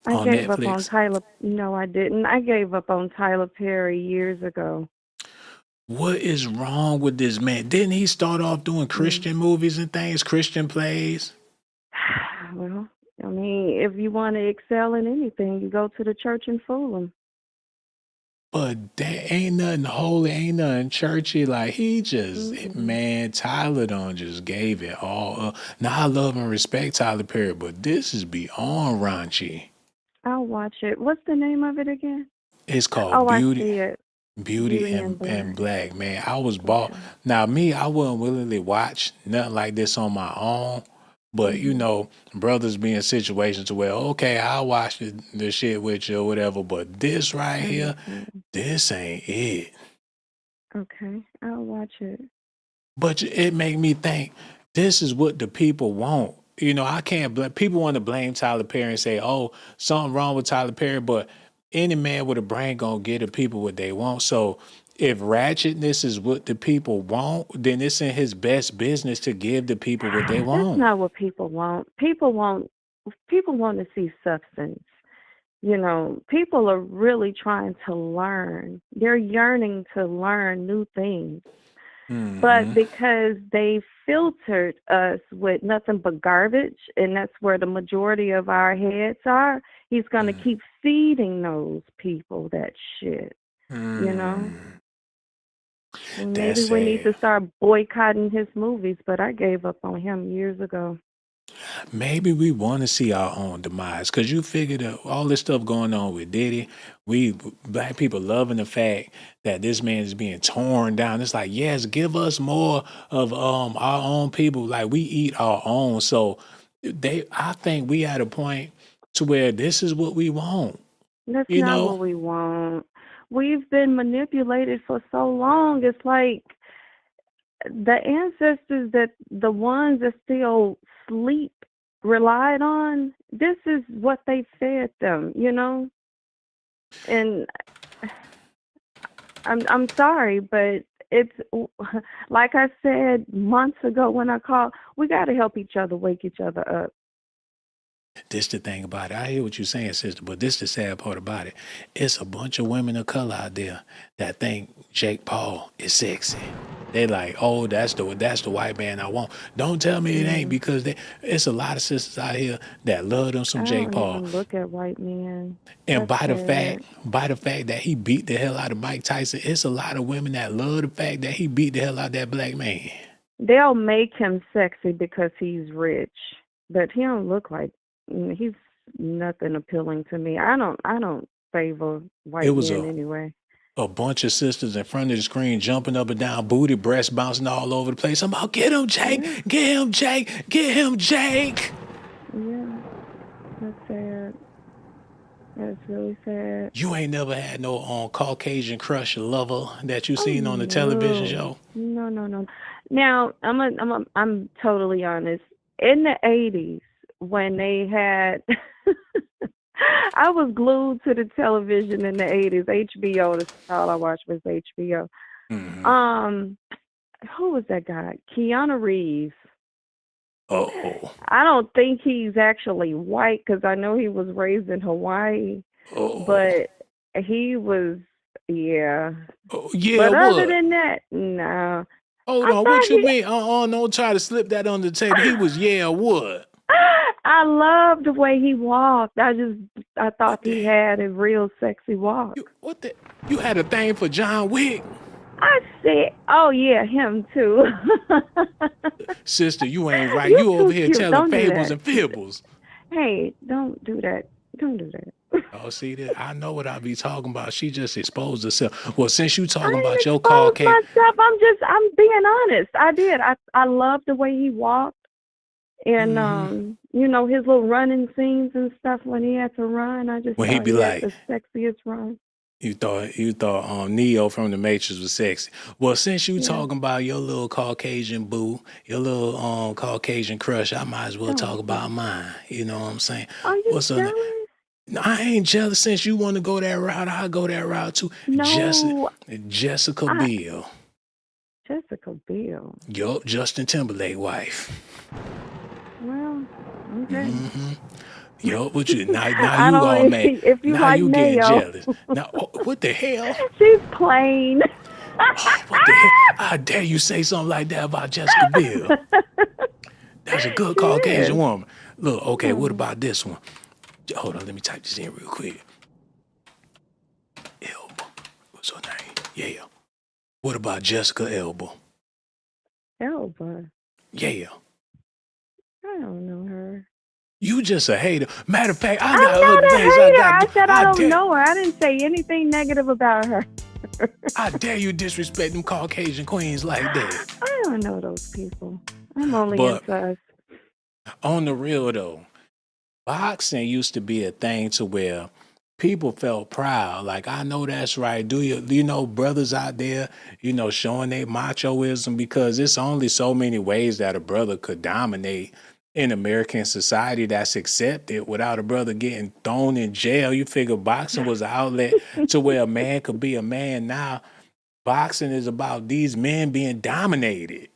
I
on
gave up on
Netflix?
Tyler. No, I didn't. I gave up on Tyler Perry years ago.
What is wrong with this man? Didn't he start off doing Christian movies and things, Christian plays?
Well, I mean, if you want to excel in anything, you go to the church and fool them.
But there ain't nothing holy, ain't nothing churchy. Like he just, man, Tyler done just gave it all up. Now I love and respect Tyler Perry, but this is beyond raunchy.
I'll watch it. What's the name of it again?
It's called
Oh, I
Beauty.
see it.
Beauty
and
and Black, man. I was bought. Now, me, I wouldn't willingly watch nothing like this on my own. But, you know, brothers be in situations to where, okay, I'll watch the shit with you or whatever. But this right here, this ain't it.
Okay, I'll watch it.
But it make me think, this is what the people want. You know, I can't blame, people want to blame Tyler Perry and say, oh, something wrong with Tyler Perry, but any man with a brain gonna get the people what they want. So if ratchetness is what the people want, then it's in his best business to give the people what they
That's
want.
not what people want. People want to see substance. You know, people are really trying to learn. They're yearning to learn new things. But because they filtered us with nothing but garbage, and that's where the majority of our heads are, he's going to keep feeding those people that shit, you know? And maybe we need to start boycotting his movies, but I gave up on him years ago.
Maybe we want to see our own demise because you figure that all this stuff going on with Diddy, we black people loving the fact that this man is being torn down. It's like, yes, give us more of our own people. Like we eat our own. So I think we at a point to where this is what we want.
That's
You
not
know?
what we want. We've been manipulated for so long. It's like the ancestors, that the ones that still sleep, relied on, this is what they fed them, you know? And I'm sorry, but it's like I said months ago when I called, we got to help each other wake each other up.
This the thing about it. I hear what you're saying, sister, but this the sad part about it. It's a bunch of women of color out there that think Jake Paul is sexy. They like, oh, that's the white man I want. Don't tell me it ain't, because it's a lot of sisters out here that love them some
I
Jake
don't
Paul.
even look at white men.
And
That's
by the
sad.
fact that he beat the hell out of Mike Tyson, it's a lot of women that love the fact that he beat the hell out of that black man.
They'll make him sexy because he's rich, but he don't look like, he's nothing appealing to me. I don't favor white
was
men anyway.
A bunch of sisters in front of the screen jumping up and down, booty, breasts bouncing all over the place. I'm about, get him, Jake, get him, Jake, get him, Jake.
Yeah, that's sad. That's really sad.
You ain't never had no Caucasian crush lover that you seen on the television show?
No. Now, I'm totally honest. In the 80s, when they had, I was glued to the television in the 80s. HBO, that's all I watched was HBO. Who was that guy? Keanu Reeves.
Uh-oh.
I don't think he's actually white because I know he was raised in Hawaii. But he was, yeah.
Yeah,
but other
what?
than that, no.
Hold on, what you mean? Don't try to slip that on the table. He was, yeah, what?
I loved the way he walked. I thought he had a real sexy walk.
You had a thing for John Wick?
I said, oh yeah, him too.
Sister, you ain't right. You over here
cute.
telling fables and fibbles.
Hey, don't do that. Don't do that.
Oh, see that? I know what I be talking about. She just exposed herself. Well, since you
I
talking
didn't
about your
expose
Caucasian,
myself. I'm being honest. I did. I loved the way he walked. And you know, his little running scenes and stuff when he had to run, I just
when he
thought
be
he had
like,
the sexiest run.
you thought Neo from the Matrix was sexy. Well, since you
Yeah.
talking about your little Caucasian boo, your little Caucasian crush, I might as well talk about mine. You know what I'm saying?
Are you
What's her name?
jealous?
No, I ain't jealous. Since you want to go that route, I'll go that route too.
No,
Jessica
I,
Biel.
Jessica Biel.
Yup, Justin Timberlake wife.
Well, okay.
Yo, what you now
I
you
don't.
all mad.
If you
Now
like
you getting
mayo,
jealous. Now what the hell?
she's plain.
What the hell? I dare you say something like that about Jessica Biel. That's a good
She
Caucasian
is.
woman. Look, okay, what
Hmm.
about this one? Hold on, let me type this in real quick. Elba. What's her name? Yeah. What about Jessica Elba?
Elba.
Yeah.
I don't know her.
You just a hater. Matter of fact, I
I'm
got
not
other
a
things
hater. I said I don't
dare,
know her. I didn't say anything negative about her.
I dare you disrespect them Caucasian queens like that.
I don't know those people. I'm only
But
into us.
on the real though, boxing used to be a thing to where people felt proud. Like, I know that's right. Do you know brothers out there, showing their machoism, because it's only so many ways that a brother could dominate in American society that's accepted without a brother getting thrown in jail. You figure boxing was an outlet to where a man could be a man. Now, boxing is about these men being dominated.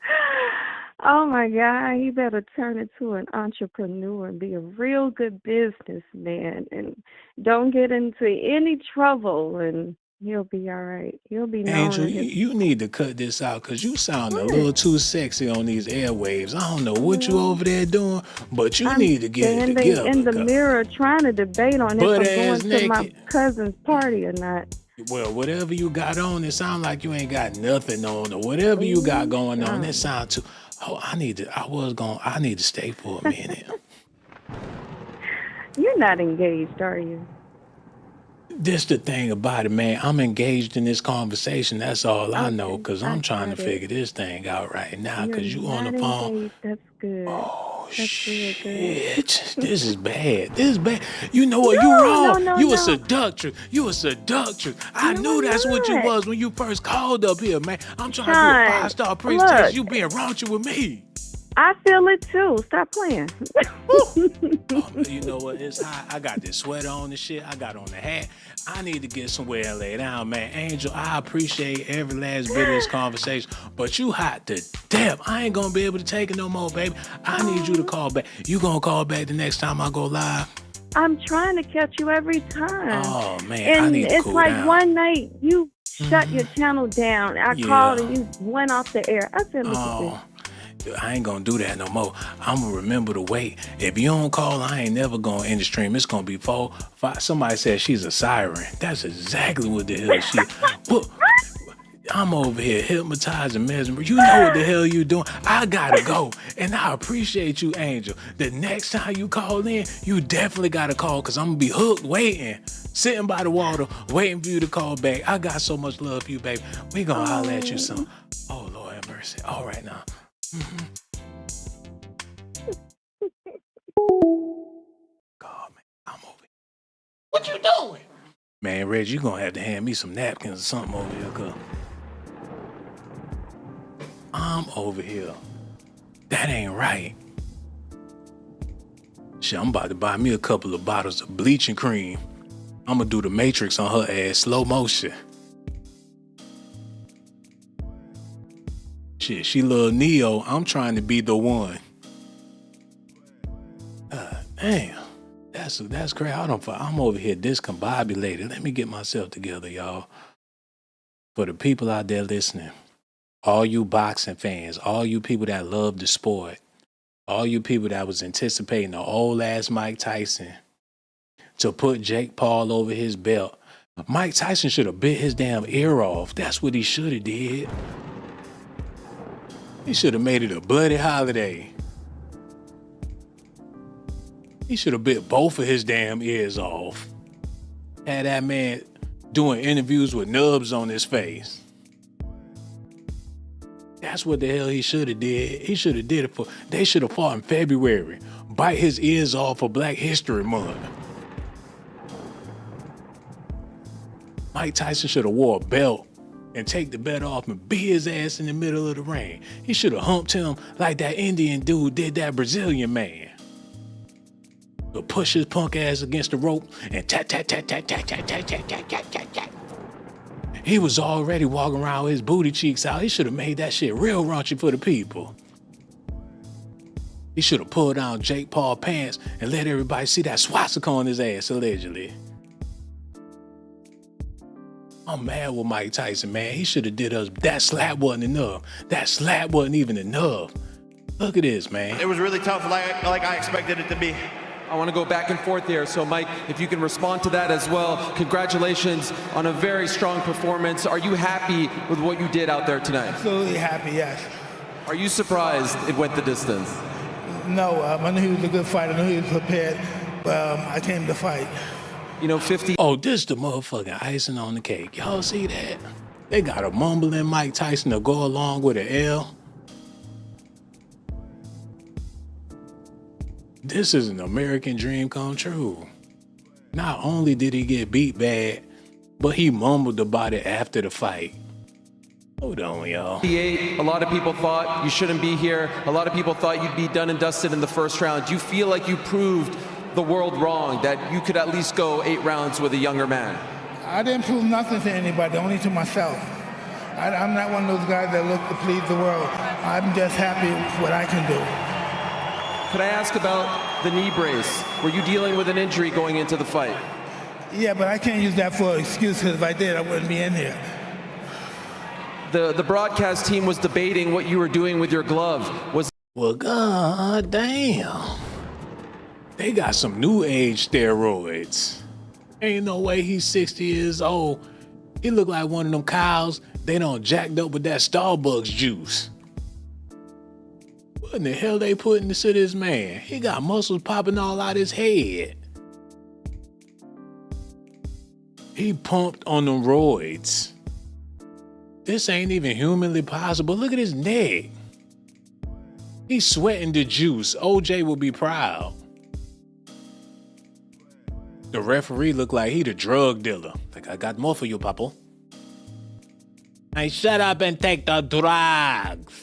Oh my God, he better turn into an entrepreneur and be a real good businessman and don't get into any trouble and he'll be all right. He'll be known
Angel,
in his
you need to cut this out because you sound a
what?
little too sexy on these airwaves. I don't know what you
Well,
over there doing, but you
I'm
need to get it
standing
together.
in the mirror trying to debate on if
Butt
I'm
ass
going to my
naked.
cousin's party or not.
Well, whatever you got on, it sound like you ain't got nothing on, or whatever you got going on, it sound too. Oh, I need to stay for a minute.
You're not engaged, are you?
This the thing about it, man. I'm engaged in this conversation. That's all I know,
Okay,
because
I
I'm trying to
got it.
figure this thing out right now,
You're
because you on
not
the phone.
engaged. That's good.
Oh,
That's real good.
shit. This is bad. This is bad. You know what?
No,
You wrong.
no,
You a
no.
seductress. You a seductress. I
No,
knew
I'm
that's what you
not.
was when you first called up here, man. I'm trying to do a
Sean,
5-star presentation.
look.
You being raunchy with me.
I feel it too. Stop playing.
Oh, you know what? It's hot. I got this sweater on and shit. I got on the hat. I need to get somewhere and lay down, man. Angel, I appreciate every last bit of this conversation, but you hot to death. I ain't gonna be able to take it no more, baby. I need you to call back. You gonna call back the next time I go live?
I'm trying to catch you every time.
Oh, man,
and
I need to
it's
cool
like
down.
one night you shut your channel down. I called and you went off the air. I said, look at this.
I ain't gonna do that no more. I'm gonna remember to wait. If you don't call, I ain't never gonna end the stream. It's gonna be 4, 5. Somebody said she's a siren. That's exactly what the hell she. Well, I'm over here hypnotizing, mesmerizing. You know what the hell you doing. I gotta go. And I appreciate you, Angel. The next time you call in, you definitely gotta call, because I'm gonna be hooked waiting. Sitting by the water, waiting for you to call back. I got so much love for you, baby. We gonna holler at you soon. Oh, Lord have mercy. All right now. God, man, I'm over here. What you doing? Man, Reg, you gonna have to hand me some napkins or something over here, cuz I'm over here. That ain't right. Shit, I'm about to buy me a couple of bottles of bleaching cream. I'm gonna do the Matrix on her ass, slow motion. Shit, she love Neo. I'm trying to be the one. Damn. That's crazy. I'm over here discombobulated. Let me get myself together, y'all. For the people out there listening, all you boxing fans, all you people that love the sport, all you people that was anticipating the old ass Mike Tyson to put Jake Paul over his belt. Mike Tyson should have bit his damn ear off. That's what he should have did. He should have made it a bloody holiday. He should have bit both of his damn ears off. Had that man doing interviews with nubs on his face. That's what the hell he should have did. He should have did it for, they should have fought in February. Bite his ears off for Black History Month. Mike Tyson should have wore a belt and take the belt off and beat his ass in the middle of the ring. He should have humped him like that Indian dude did that Brazilian man. But push his punk ass against the rope and tat, tat, tat, tat, tat, tat, tat, tat, tat, tat, tat, tat. He was already walking around with his booty cheeks out. He should have made that shit real raunchy for the people. He should have pulled down Jake Paul pants and let everybody see that swastika on his ass, allegedly. I'm mad with Mike Tyson, man. He should have did us. That slap wasn't enough. That slap wasn't even enough. Look at this, man.
It was really tough, like I expected it to be.
I want to go back and forth here. So, Mike, if you can respond to that as well. Congratulations on a very strong performance. Are you happy with what you did out there tonight?
Absolutely happy, yes.
Are you surprised it went the distance?
No, I knew he was a good fighter. I knew he was prepared. I came to fight.
You know, 50.
Oh, this the motherfucking icing on the cake. Y'all see that? They got a mumbling Mike Tyson to go along with an L. This is an American dream come true. Not only did he get beat bad, but he mumbled about it after the fight. Hold on, y'all.
A lot of people thought you shouldn't be here. A lot of people thought you'd be done and dusted in the first round. Do you feel like you proved the world wrong, that you could at least go 8 rounds with a younger man?
I didn't prove nothing to anybody, only to myself. I'm not one of those guys that look to please the world. I'm just happy with what I can do.
Could I ask about the knee brace? Were you dealing with an injury going into the fight?
Yeah, but I can't use that for an excuse, because if I did, I wouldn't be in here.
The broadcast team was debating what you were doing with your glove.
Well, god damn. They got some new age steroids. Ain't no way he's 60 years old. He look like one of them cows they done jacked up with that Starbucks juice. What in the hell they putting to this man? He got muscles popping all out his head. He pumped on them roids. This ain't even humanly possible. Look at his neck. He's sweating the juice. OJ will be proud. The referee looked like he the drug dealer. Like, I got more for you, Papa. Hey, shut up and take the drugs.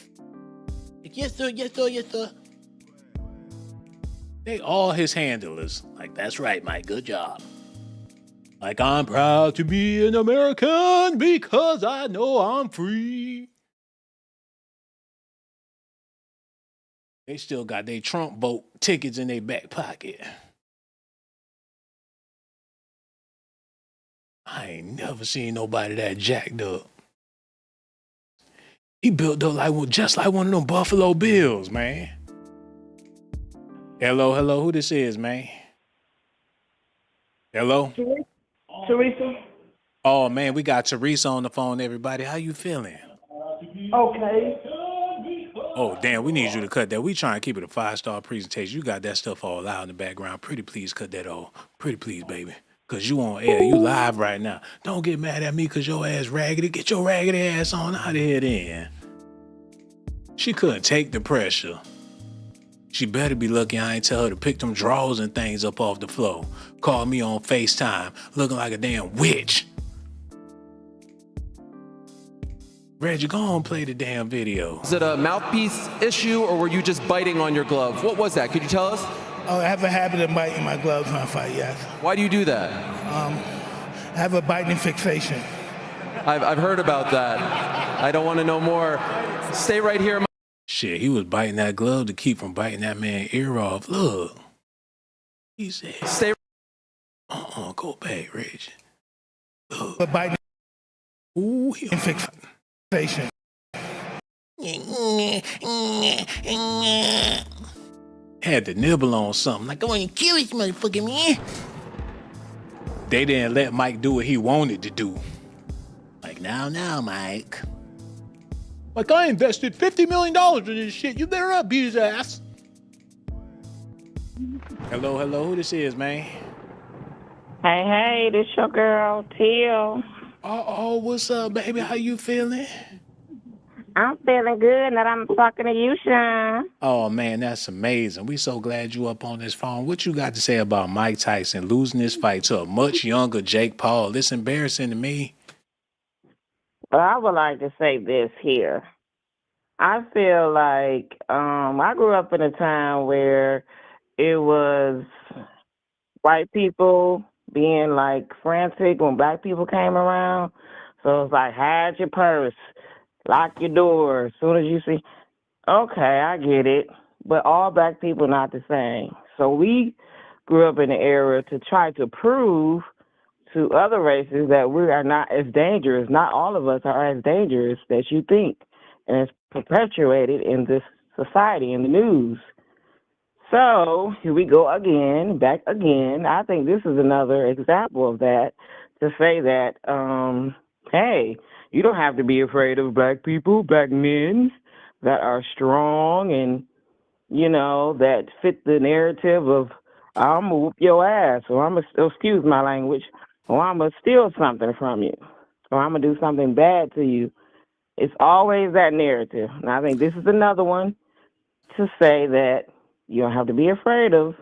Yes, sir, yes, sir, yes, sir. They all his handlers. Like, that's right, Mike, good job. Like, I'm proud to be an American because I know I'm free. They still got their Trump vote tickets in their back pocket. I ain't never seen nobody that jacked up. He built up like just like one of them Buffalo Bills, man. Hello, who this is, man? Hello?
Teresa?
Oh, man, we got Teresa on the phone, everybody. How you feeling?
Okay.
Oh, damn, we need you to cut that. We trying to keep it a 5-star presentation. You got that stuff all loud in the background. Pretty please cut that off. Pretty please, baby. Because you on air. You live right now. Don't get mad at me because your ass raggedy. Get your raggedy ass on out of here then. She couldn't take the pressure. She better be lucky I ain't tell her to pick them drawers and things up off the floor. Call me on FaceTime looking like a damn witch. Reggie, go on play the damn video.
Was it a mouthpiece issue or were you just biting on your glove? What was that? Could you tell us?
Oh, I have a habit of biting my gloves when I fight, yes.
Why do you do that?
I have a biting fixation.
I've heard about that. I don't want to know more. Stay right here.
Shit, he was biting that glove to keep from biting that man's ear off. Look. He said,
stay.
Go back, Reggie. Look.
But biting.
Ooh,
fixation.
Had to nibble on something. Like, I want to kill this motherfucker, man. They didn't let Mike do what he wanted to do. Like, now, Mike. Like, I invested $50 million in this shit. You better not beat his ass. Hello, who this is, man?
Hey, this your girl, Teal.
Oh, what's up, baby? How you feeling?
I'm feeling good that I'm talking to you, Sean.
Oh man, that's amazing. We so glad you up on this phone. What you got to say about Mike Tyson losing this fight to a much younger Jake Paul? It's embarrassing to me.
But I would like to say this here. I feel like I grew up in a time where it was white people being like frantic when black people came around. So it's like hide your purse, lock your door as soon as you see. Okay, I get it, but all black people not the same. So we grew up in an era to try to prove to other races that we are not as dangerous. Not all of us are as dangerous as you think, and it's perpetuated in this society in the news. So here we go again, back again. I think this is another example of that to say that, hey, you don't have to be afraid of black people, black men that are strong and, that fit the narrative of I'm gonna whoop your ass, or I'm gonna, excuse my language, or I'm gonna steal something from you, or I'm gonna do something bad to you. It's always that narrative. And I think this is another one to say that you don't have to be afraid of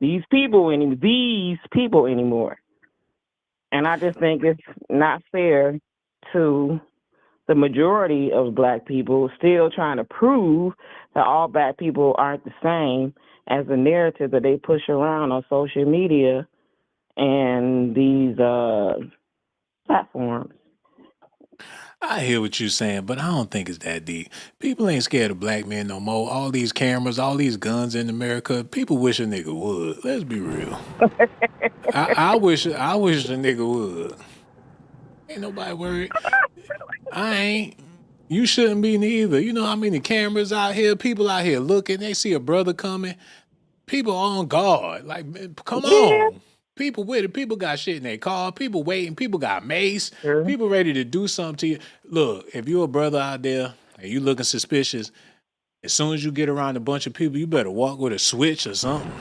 these people anymore. And I just think it's not fair to the majority of black people still trying to prove that all black people aren't the same as the narrative that they push around on social media and these platforms.
I hear what you're saying, but I don't think it's that deep. People ain't scared of black men no more. All these cameras, all these guns in America. People wish a nigga would. Let's be real. I wish a nigga would. Ain't nobody worried. I ain't. You shouldn't be neither. You know how many cameras out here, people out here looking, they see a brother coming. People on guard. Like, man, come
Yeah.
on. People with it. People got shit in their car. People waiting. People got mace.
Sure.
People ready to do something to you. Look, if you're a brother out there and you looking suspicious, as soon as you get around a bunch of people, you better walk with a switch or something.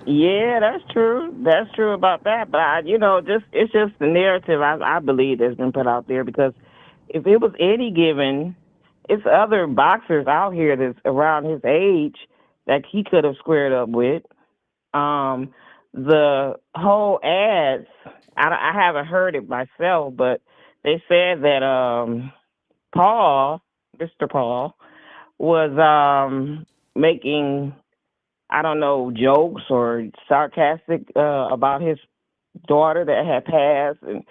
Yeah, that's true. That's true about that. But it's just the narrative I believe that's been put out there because if it was any given, it's other boxers out here that's around his age that he could have squared up with. The whole ads, I haven't heard it myself, but they said that Paul, Mr. Paul, was making I don't know jokes or sarcastic about his daughter that had passed, and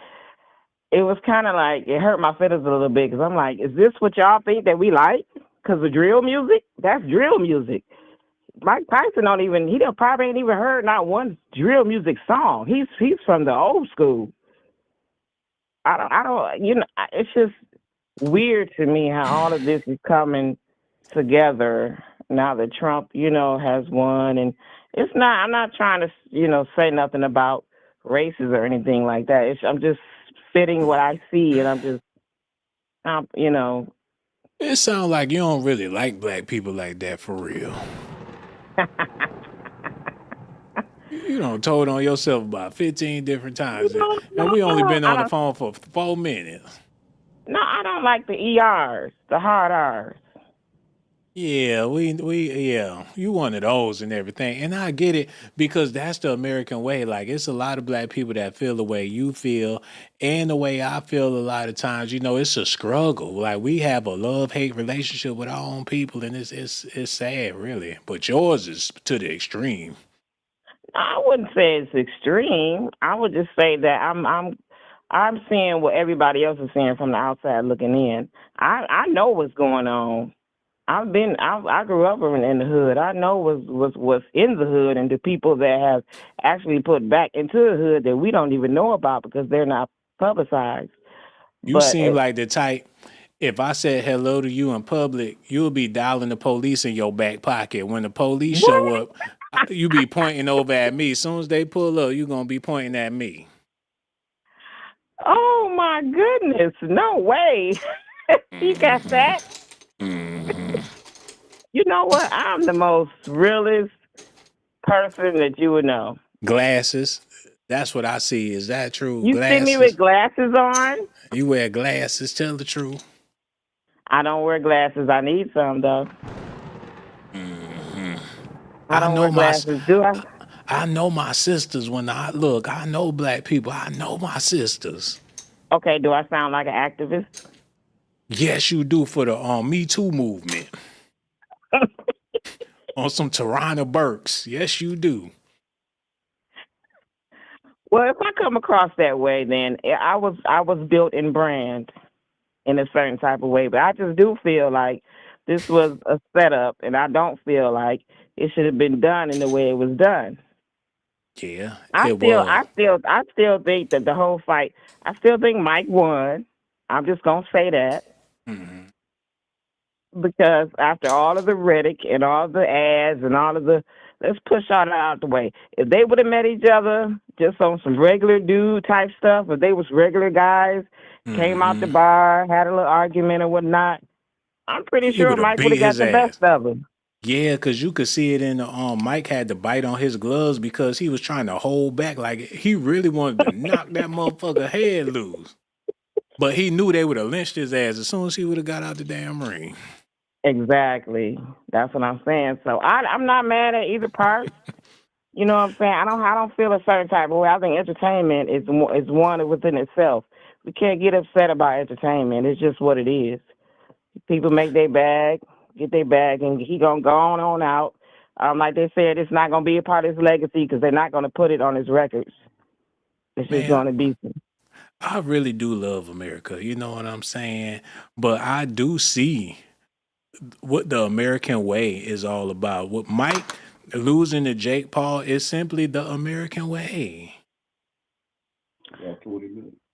it was kind of like it hurt my feelings a little bit because I'm like, is this what y'all think that we like? Because the drill music, that's drill music. Mike Tyson he don't probably ain't even heard not one drill music song. He's from the old school. I don't, it's just weird to me how all of this is coming together now that Trump, has won. And I'm not trying to, say nothing about races or anything like that. I'm just fitting what I see and
It sounds like you don't really like black people like that for real. You done told on yourself about 15 different times. And we only been on the phone for 4 minutes.
No, I don't like the ERs, the hard R's.
Yeah, yeah, you one of those and everything. And I get it because that's the American way. Like, it's a lot of black people that feel the way you feel and the way I feel a lot of times. It's a struggle. Like, we have a love-hate relationship with our own people, and it's sad, really. But yours is to the extreme.
I wouldn't say it's extreme. I would just say that I'm seeing what everybody else is seeing from the outside looking in. I know what's going on. I grew up in the hood. I know what's in the hood and the people that have actually put back into the hood that we don't even know about because they're not publicized.
You seem like the type, if I said hello to you in public, you'll be dialing the police in your back pocket. When the police show up, you be pointing over at me. As soon as they pull up, you going to be pointing at me.
Oh, my goodness. No way. You got that?
Mm-hmm.
You know what? I'm the most realest person that you would know.
Glasses. That's what I see. Is that true?
You see me with
Glasses?
glasses on?
You wear glasses. Tell the truth.
I don't wear glasses. I need some though. I
I
don't wear
know my
glasses, do I?
I know my sisters when I look. I know black people. I know my sisters.
Okay, do I sound like an activist?
Yes, you do for the Me Too movement. On some Tarana Burks. Yes, you do.
Well, if I come across that way, then I was built in brand in a certain type of way. But I just do feel like this was a setup, and I don't feel like it should have been done in the way it was done.
Yeah,
I
it
still,
was.
I still, I still think that the whole fight. I still think Mike won. I'm just gonna say that
Mhm.
because after all of the rhetoric and all the ads and all of the, let's push all that out the way. If they would have met each other just on some regular dude type stuff, if they was regular guys, came out the
Mhm.
bar, had a little argument or whatnot, I'm pretty
He
sure
would have
Mike would
beat
have got
his
the best
ass.
of him.
Yeah, cause you could see it in the Mike had to bite on his gloves because he was trying to hold back, like he really wanted to knock that motherfucker head loose. But he knew they would have lynched his ass as soon as he would have got out the damn ring.
Exactly. That's what I'm saying. So I'm not mad at either part. You know what I'm saying? I don't feel a certain type of way. I think entertainment is one within itself. We can't get upset about entertainment. It's just what it is. People make their bag, get their bag, and he gonna go on out. Like they said, it's not gonna be a part of his legacy because they're not gonna put it on his records. It's just
Man,
gonna be.
I really do love America. You know what I'm saying? But I do see what the American way is all about. What Mike losing to Jake Paul is simply the American way.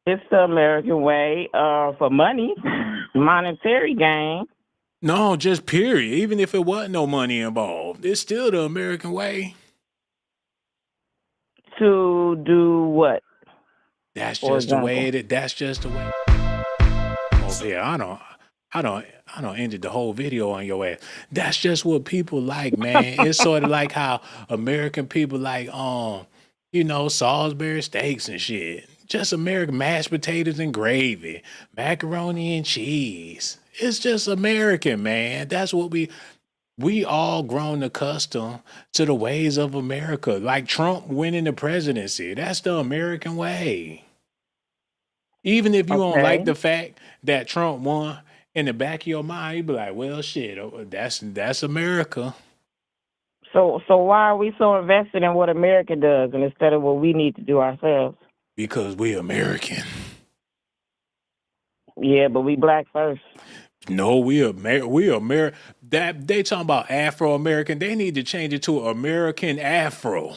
It's the American way for money, monetary gain.
No, just period. Even if it wasn't no money involved, it's still the American way.
To do what,
That's
for
just the way
example?
it. That's just the way. Oh yeah, I don't ended the whole video on your ass. That's just what people like, man. It's sort of like how American people like, Salisbury steaks and shit. Just American mashed potatoes and gravy, macaroni and cheese. It's just American, man. That's what we all grown accustomed to the ways of America. Like Trump winning the presidency. That's the American way. Even if you don't like
Okay.
the fact that Trump won, in the back of your mind, you be like, well, shit, that's America.
So why are we so invested in what America does and instead of what we need to do ourselves?
Because we American.
Yeah, but we black first.
No, we American. That they talking about Afro American. They need to change it to American Afro.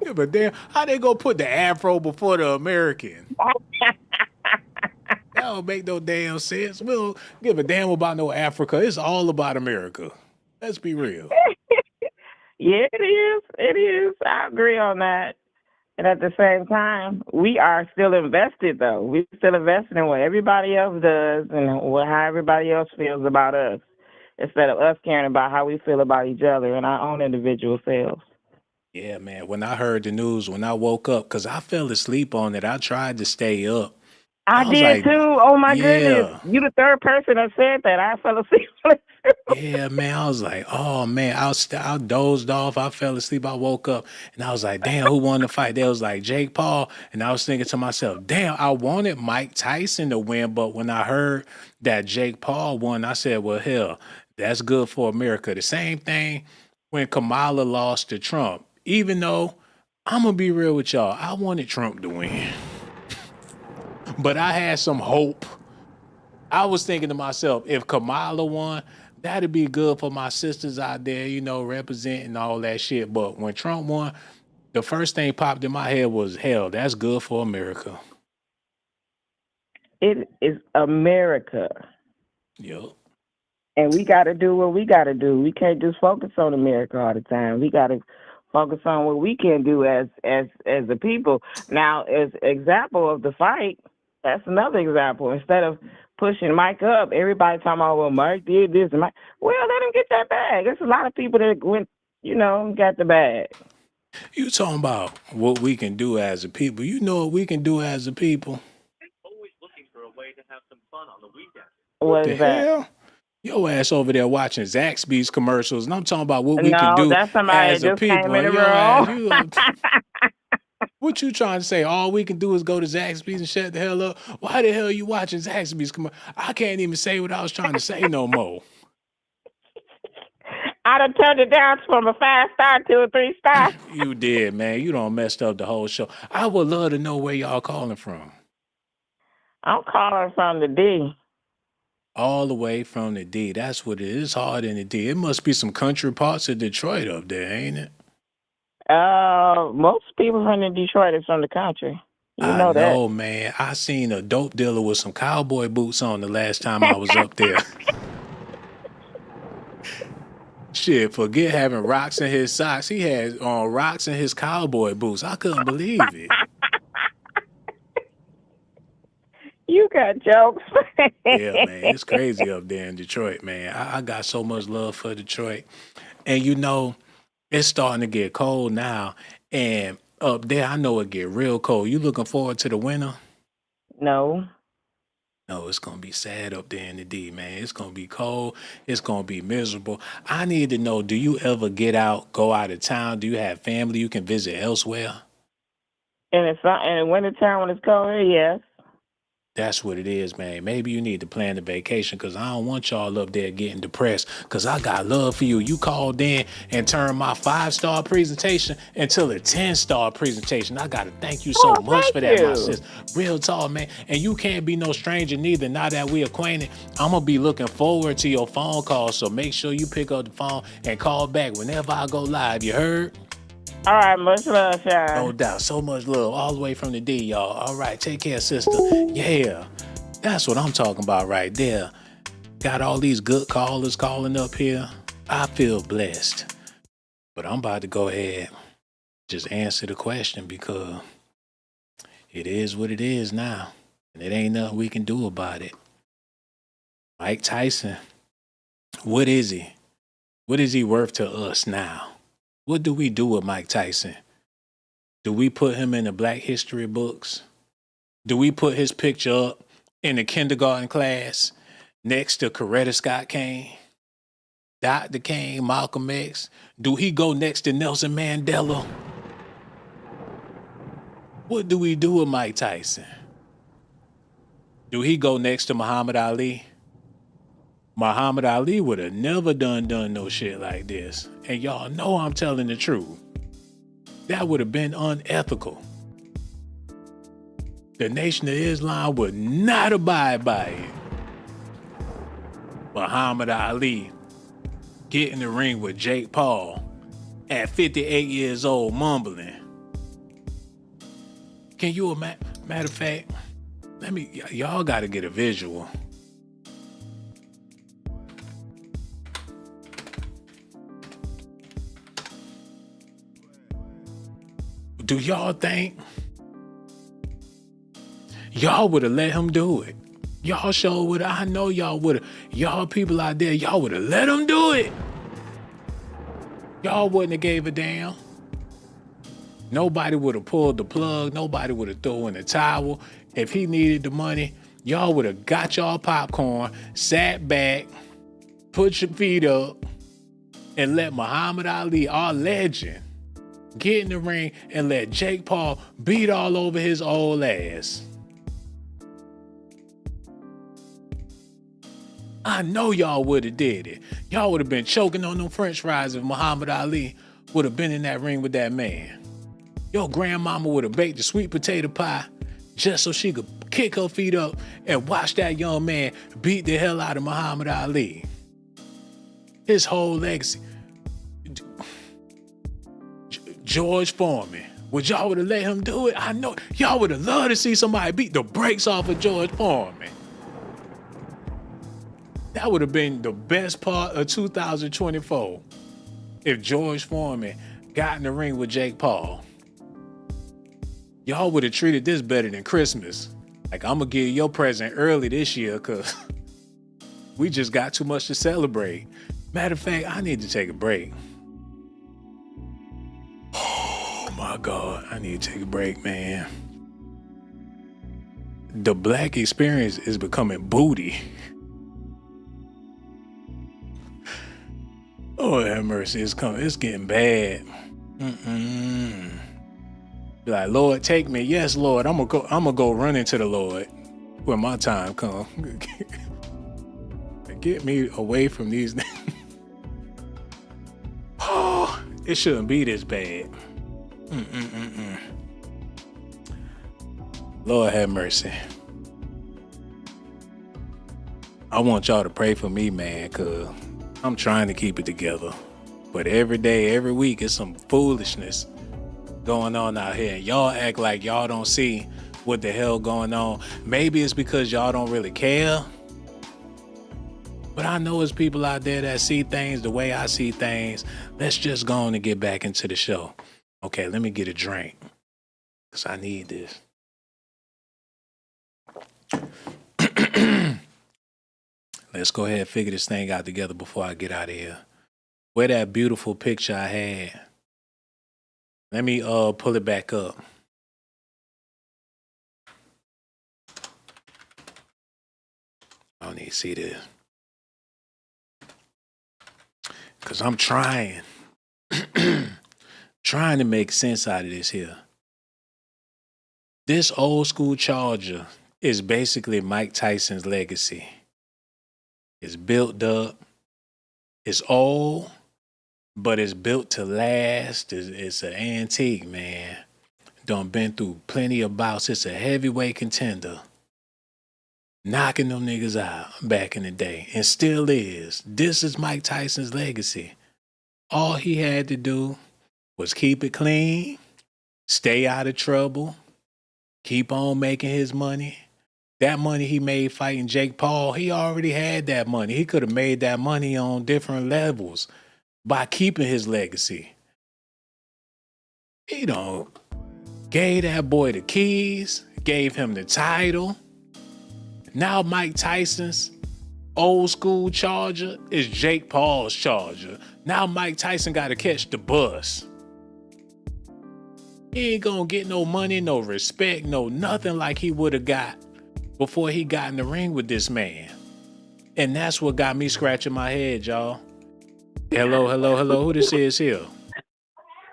Yeah, but damn, how they gonna put the Afro before the American? That don't make no damn sense. We don't give a damn about no Africa. It's all about America. Let's be real.
Yeah, it is. It is. I agree on that. And at the same time, we are still invested, though. We're still invested in what everybody else does and how everybody else feels about us, instead of us caring about how we feel about each other and our own individual selves.
Yeah, man. When I heard the news, when I woke up, because I fell asleep on it, I tried to stay up.
I
I was
did
like,
too. Oh my goodness.
yeah,
You the third person that said that. I fell asleep.
yeah, man. I was like, oh, man. I dozed off. I fell asleep. I woke up and I was like, damn, who won the fight? They was like, Jake Paul. And I was thinking to myself, damn, I wanted Mike Tyson to win. But when I heard that Jake Paul won, I said, well, hell, that's good for America. The same thing when Kamala lost to Trump. Even though I'm going to be real with y'all, I wanted Trump to win. But I had some hope. I was thinking to myself, if Kamala won, that'd be good for my sisters out there, representing all that shit. But when Trump won, the first thing popped in my head was, hell, that's good for America.
It is America.
Yup.
And we got to do what we got to do. We can't just focus on America all the time. We got to focus on what we can do as the people. Now, as example of the fight, that's another example. Instead of pushing Mike up, everybody talking about, well, Mike did this and Mike. Well, let him get that bag. There's a lot of people that went got the bag.
You talking about what we can do as a people. You know what we can do as a people?
What
The
is that?
hell? Your ass over there watching Zaxby's commercials, and I'm talking about what we can
No,
do
that's somebody
as
that
a
just came
people.
in
And
the
your ass,
room.
what you trying to say? All we can do is go to Zaxby's and shut the hell up? Why the hell are you watching Zaxby's commercials? I can't even say what I was trying to say no more.
I done turned it down from a 5-star to a 3-star.
You did, man. You done messed up the whole show. I would love to know where y'all calling from.
I'm calling from the D.
All the way from the D. That's what it is. It's hard in the D. It must be some country parts of Detroit up there, ain't it?
Most people from the Detroit is from the country. You
I
know that.
know, man. I seen a dope dealer with some cowboy boots on the last time I was up there. Shit, forget having rocks in his socks. He had on rocks in his cowboy boots. I couldn't believe it.
You got jokes.
Yeah, man. It's crazy up there in Detroit, man. I got so much love for Detroit. And it's starting to get cold now. And up there, I know it get real cold. You looking forward to the winter?
No.
No, it's going to be sad up there in the D, man. It's going to be cold. It's going to be miserable. I need to know, do you ever get out, go out of town? Do you have family you can visit elsewhere?
And in the wintertime when it's cold, yes.
That's what it is, man. Maybe you need to plan the vacation because I don't want y'all up there getting depressed because I got love for you. You called in and turned my 5-star presentation into a 10-star presentation. I got to thank you so much for that, my sis. Real talk, man. And you can't be no stranger neither. Now that we acquainted, I'm going to be looking forward to your phone call. So make sure you pick up the phone and call back whenever I go live. You heard?
All right, much love, Sean.
No doubt. So much love all the way from the D, y'all. All right, take care, sister. Yeah, that's what I'm talking about right there. Got all these good callers calling up here. I feel blessed. But I'm about to go ahead just answer the question because it is what it is now. And it ain't nothing we can do about it. Mike Tyson, what is he? What is he worth to us now? What do we do with Mike Tyson? Do we put him in the Black History books? Do we put his picture up in the kindergarten class next to Coretta Scott King, Dr. King, Malcolm X? Do he go next to Nelson Mandela? What do we do with Mike Tyson? Do he go next to Muhammad Ali? Muhammad Ali would have never done no shit like this. And y'all know I'm telling the truth. That would have been unethical. The Nation of Islam would not abide by it. Muhammad Ali get in the ring with Jake Paul at 58 years old mumbling. Can you imagine? Matter of fact, y'all got to get a visual. Do y'all think y'all would have let him do it? Y'all sure would have. I know y'all would have. Y'all people out there, y'all would have let him do it. Y'all wouldn't have gave a damn. Nobody would have pulled the plug. Nobody would have thrown in the towel. If he needed the money, y'all would have got y'all popcorn, sat back, put your feet up, and let Muhammad Ali, our legend, get in the ring and let Jake Paul beat all over his old ass. I know y'all would have did it. Y'all would have been choking on them french fries if Muhammad Ali would have been in that ring with that man. Your grandmama would have baked the sweet potato pie just so she could kick her feet up and watch that young man beat the hell out of Muhammad Ali. His whole legacy. George Foreman. Would y'all would have let him do it? I know y'all would have loved to see somebody beat the brakes off of George Foreman. That would have been the best part of 2024 if George Foreman got in the ring with Jake Paul. Y'all would have treated this better than Christmas. Like, I'm going to give you your present early this year because we just got too much to celebrate. Matter of fact, I need to take a break. Oh God, I need to take a break, man. The black experience is becoming booty. Oh, have mercy, it's coming. It's getting bad. Be like, Lord, take me. Yes, Lord, I'm gonna go run into the Lord when my time comes. Get me away from these. Oh, it shouldn't be this bad. Lord have mercy. I want y'all to pray for me, man, cause I'm trying to keep it together. But every day, every week, it's some foolishness going on out here. Y'all act like y'all don't see what the hell going on. Maybe it's because y'all don't really care. But I know there's people out there that see things the way I see things. Let's just go on and get back into the show. Okay, let me get a drink, because I need this. Let's go ahead and figure this thing out together before I get out of here. Where that beautiful picture I had. Let me pull it back up. I don't need to see this. Because I'm trying to make sense out of this here. This old school charger is basically Mike Tyson's legacy. It's built up. It's old, but it's built to last. It's an antique, man. Done been through plenty of bouts. It's a heavyweight contender. Knocking them niggas out back in the day. And still is. This is Mike Tyson's legacy. All he had to do was keep it clean, stay out of trouble, keep on making his money. That money he made fighting Jake Paul, he already had that money. He could have made that money on different levels by keeping his legacy. He gave that boy the keys, gave him the title. Now Mike Tyson's old school charger is Jake Paul's charger. Now Mike Tyson got to catch the bus. He ain't gonna get no money, no respect, no nothing like he would have got before he got in the ring with this man. And that's what got me scratching my head, y'all. Hello. Who this is here?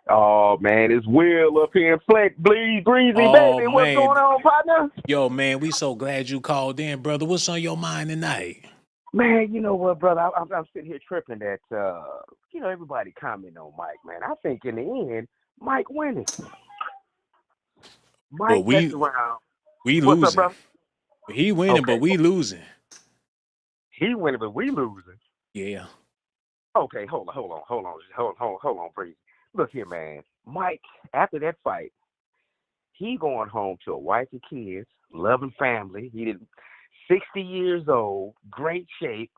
Oh, man, it's Will up here in Fleck, Bleed, Greasy, baby. What's going on, partner?
Yo, man, we so glad you called in, brother. What's on your mind tonight?
Man, you know what, brother? I'm sitting here tripping that, everybody comment on Mike, man. I think in the end, Mike winning. Mike messed around.
We
What's
losing.
up, brother?
He winning, but we losing.
He winning, but we losing.
Yeah.
Okay, hold on, Breezy. Look here, man. Mike, after that fight, he going home to a wife and kids, loving family. He did 60 years old, great shape.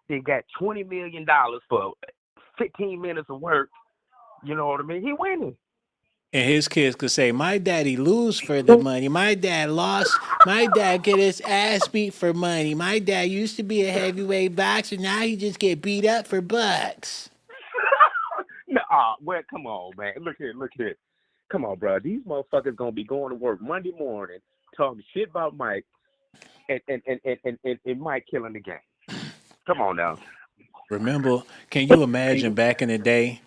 They got $20 million for 15 minutes of work. You know what I mean? He winning.
And his kids could say, my daddy lose for the money. My dad lost. My dad get his ass beat for money. My dad used to be a heavyweight boxer. Now he just get beat up for bucks.
No, well, come on, man. Look here. Come on, bro. These motherfuckers gonna be going to work Monday morning talking shit about Mike and Mike killing the game. Come on now.
Remember, can you imagine back in the day,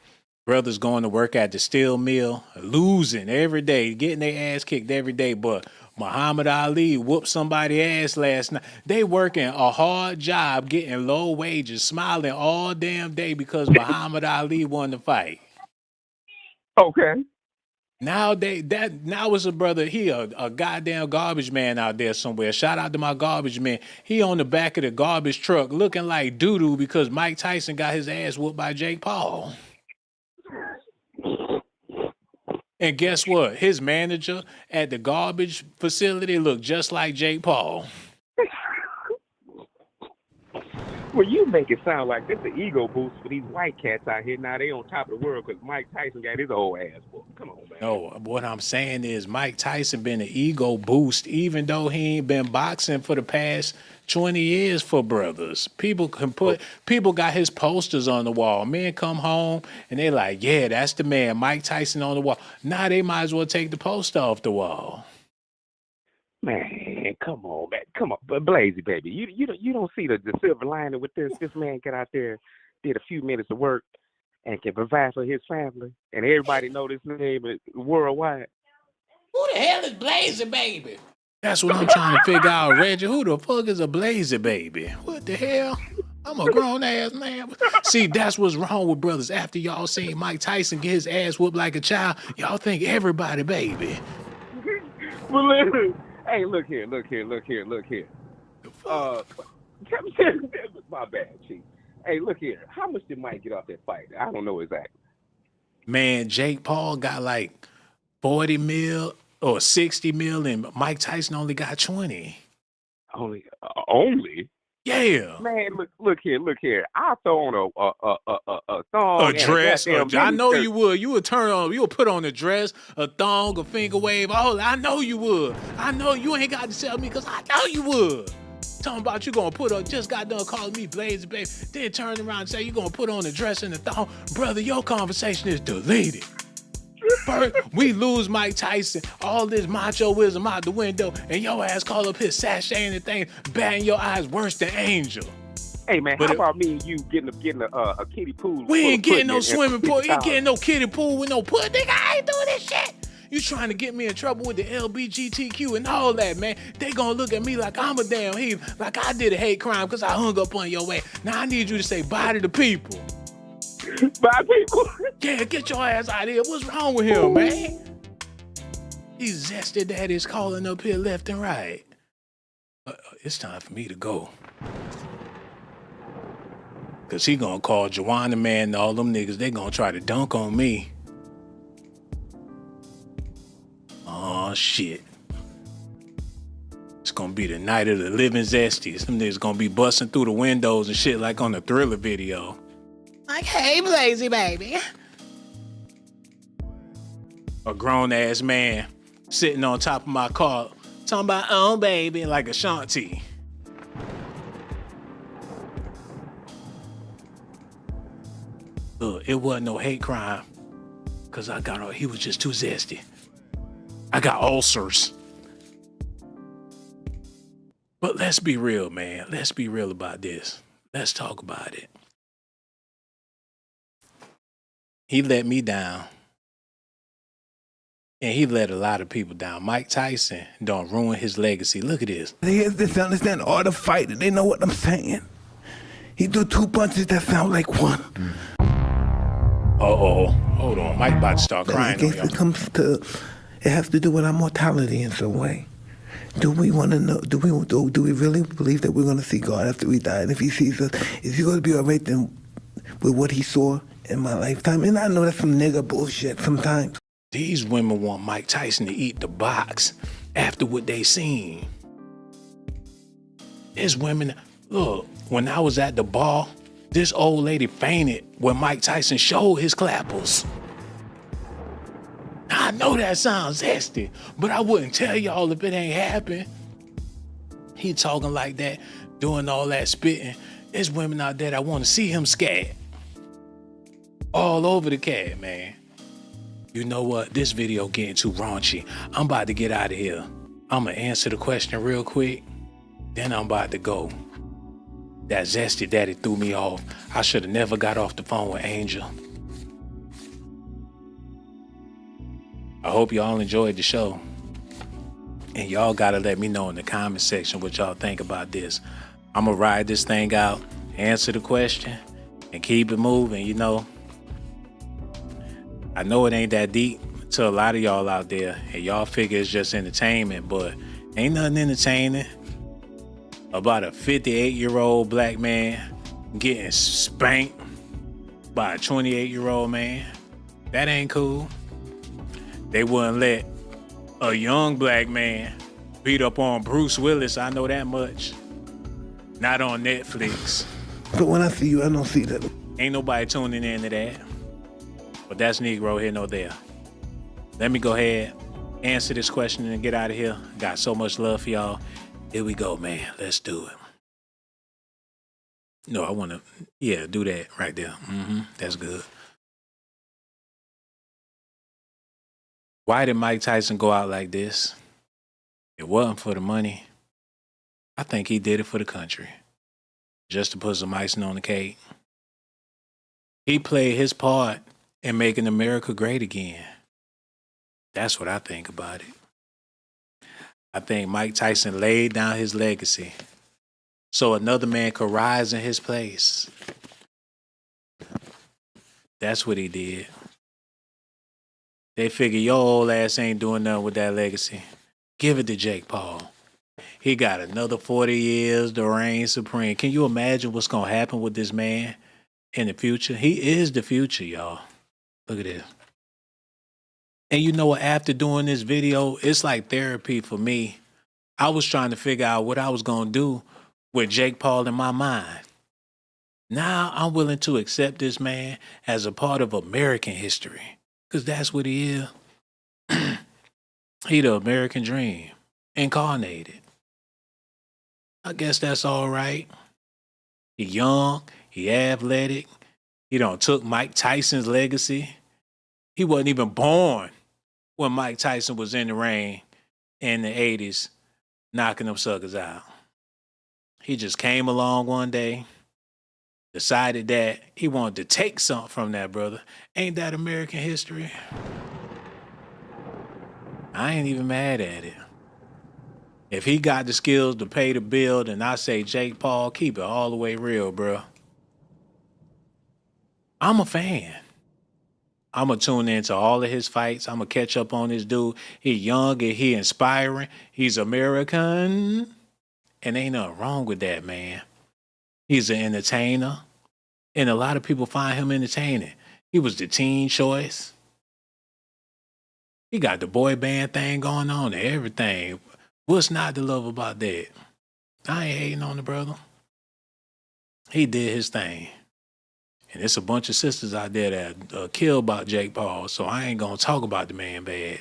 brothers going to work at the steel mill, losing every day, getting their ass kicked every day, but Muhammad Ali whooped somebody's ass last night. They working a hard job, getting low wages, smiling all damn day because Muhammad Ali won the fight.
Okay.
Now it's a brother, he a goddamn garbage man out there somewhere. Shout out to my garbage man. He on the back of the garbage truck looking like doo-doo because Mike Tyson got his ass whooped by Jake Paul. And guess what? His manager at the garbage facility looked just like Jake Paul.
Well, you make it sound like this an ego boost for these white cats out here. Now they on top of the world because Mike Tyson got his old ass whooped. Come on, man.
No, what I'm saying is Mike Tyson been an ego boost, even though he ain't been boxing for the past 20 years for brothers. People got his posters on the wall. Men come home and they like, yeah, that's the man, Mike Tyson on the wall. Now they might as well take the poster off the wall.
Man, come on, man. Come on. But Blazy, baby, you don't see the silver lining with this. This man got out there, did a few minutes of work, and can provide for his family. And everybody know this name is worldwide.
Who the hell is Blazy Baby? That's what I'm trying to figure out, Reggie. Who the fuck is a Blazy Baby? What the hell? I'm a grown-ass man. See, that's what's wrong with brothers. After y'all seen Mike Tyson get his ass whooped like a child, y'all think everybody baby.
Well, listen. Hey, look here. My bad, Chief. Hey, look here. How much did Mike get off that fight? I don't know exactly.
Man, Jake Paul got like 40 mil or 60 mil, and Mike Tyson only got 20.
Only?
Yeah.
Man, look here. I'll throw on a thong,
A dress. I know
shirt.
you would. You would put on a dress, a thong, a finger wave. Oh, I know you would. I know you ain't got to tell me because I know you would. Talking about you gonna put on, just got done calling me Blazy Baby, then turn around and say you gonna put on a dress and a thong. Brother, your conversation is deleted. First, we lose Mike Tyson, all this macho wisdom out the window, and your ass call up his sachet and the thing, batting your eyes worse than Angel.
Hey man, how about me and you getting a kiddie pool?
We ain't getting no swimming pool. You ain't getting no kiddie pool with no pussy. Nigga, I ain't doing this shit. You trying to get me in trouble with the LBGTQ and all that, man. They gonna look at me like I'm a damn heathen, like I did a hate crime because I hung up on your way. Now I need you to say bye to the people.
Bye, people.
Yeah, get your ass out of here. What's wrong with him, man? These Zesty daddies calling up here left and right. It's time for me to go. Because he going to call Joanna Man and all them niggas. They going to try to dunk on me. Oh, shit. It's going to be the night of the living Zesties. Them niggas going to be busting through the windows and shit like on the Thriller video. Like, hey, Blazy Baby. A grown-ass man sitting on top of my car talking about, oh, baby, like Ashanti. Look, it wasn't no hate crime because he was just too zesty. I got ulcers. But let's be real, man. Let's be real about this. Let's talk about it. He let me down. And he let a lot of people down. Mike Tyson don't ruin his legacy. Look at this.
They have to understand all the fight. They know what I'm saying. He do two punches that sound like one.
Uh-oh. Hold on. Mike about to start crying.
I guess it has to do with our mortality in some way. Do we want to know, do we really believe that we're going to see God after we die? And if he sees us, is he going to be all right then with what he saw in my lifetime? And I know that's some nigga bullshit sometimes.
These women want Mike Tyson to eat the box after what they seen. There's women, look, when I was at the bar, this old lady fainted when Mike Tyson showed his clappers. Now, I know that sounds zesty, but I wouldn't tell y'all if it ain't happened. He talking like that, doing all that spitting. There's women out there that want to see him scat. All over the cat, man. You know what? This video getting too raunchy. I'm about to get out of here. I'm going to answer the question real quick. Then I'm about to go. That Zesty daddy threw me off. I should have never got off the phone with Angel. I hope y'all enjoyed the show. And y'all got to let me know in the comment section what y'all think about this. I'm going to ride this thing out, answer the question, and keep it moving, you know. I know it ain't that deep to a lot of y'all out there, and y'all figure it's just entertainment, but ain't nothing entertaining about a 58-year-old black man getting spanked by a 28-year-old man. That ain't cool. They wouldn't let a young black man beat up on Bruce Willis, I know that much. Not on Netflix.
But when I see you, I don't see that.
Ain't nobody tuning into that. But that's Negro here, no there. Let me go ahead, answer this question and get out of here. Got so much love for y'all. Here we go, man. Let's do it. No, I want to, do that right there. That's good. Why did Mike Tyson go out like this? It wasn't for the money. I think he did it for the country. Just to put some icing on the cake. He played his part in making America great again. That's what I think about it. I think Mike Tyson laid down his legacy so another man could rise in his place. That's what he did. They figure your old ass ain't doing nothing with that legacy. Give it to Jake Paul. He got another 40 years to reign supreme. Can you imagine what's going to happen with this man in the future? He is the future, y'all. Look at this. And you know what? After doing this video, it's like therapy for me. I was trying to figure out what I was going to do with Jake Paul in my mind. Now I'm willing to accept this man as a part of American history. Because that's what he is. He the American dream. Incarnated. I guess that's all right. He young. He athletic. He done took Mike Tyson's legacy. He wasn't even born when Mike Tyson was in the ring in the 80s knocking them suckers out. He just came along one day, decided that he wanted to take something from that brother. Ain't that American history? I ain't even mad at it. If he got the skills to pay the bill, then I say, Jake Paul, keep it all the way real, bro. I'm a fan. I'm going to tune into all of his fights. I'm going to catch up on this dude. He young and he inspiring. He's American. And ain't nothing wrong with that, man. He's an entertainer. And a lot of people find him entertaining. He was the teen choice. He got the boy band thing going on and everything. What's not to love about that? I ain't hating on the brother. He did his thing. And it's a bunch of sisters out there that killed about Jake Paul, so I ain't gonna talk about the man bad.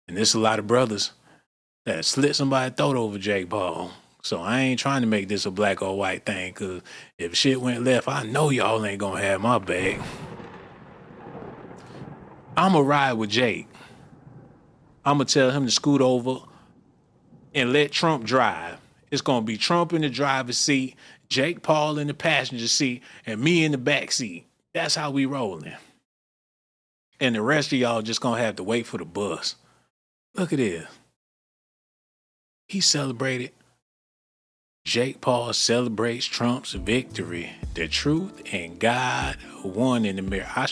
And there's a lot of brothers that slit somebody's throat over Jake Paul. So I ain't trying to make this a black or white thing, because if shit went left, I know y'all ain't gonna have my back. I'ma ride with Jake. I'ma tell him to scoot over and let Trump drive. It's gonna be Trump in the driver's seat, Jake Paul in the passenger seat, and me in the back seat. That's how we rolling. And the rest of y'all just gonna have to wait for the bus. Look at this. He celebrated. Jake Paul celebrates Trump's victory. The truth and God won in the mirror. I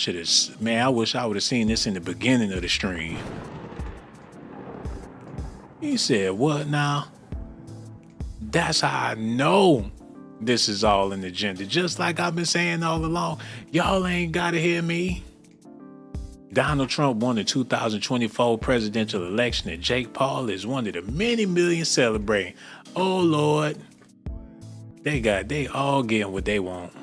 wish I would have seen this in the beginning of the stream. He said, what now? That's how I know this is all an agenda. Just like I've been saying all along, y'all ain't gotta hear me. Donald Trump won the 2024 presidential election, and Jake Paul is one of the many millions celebrating. Oh Lord, they all getting what they want.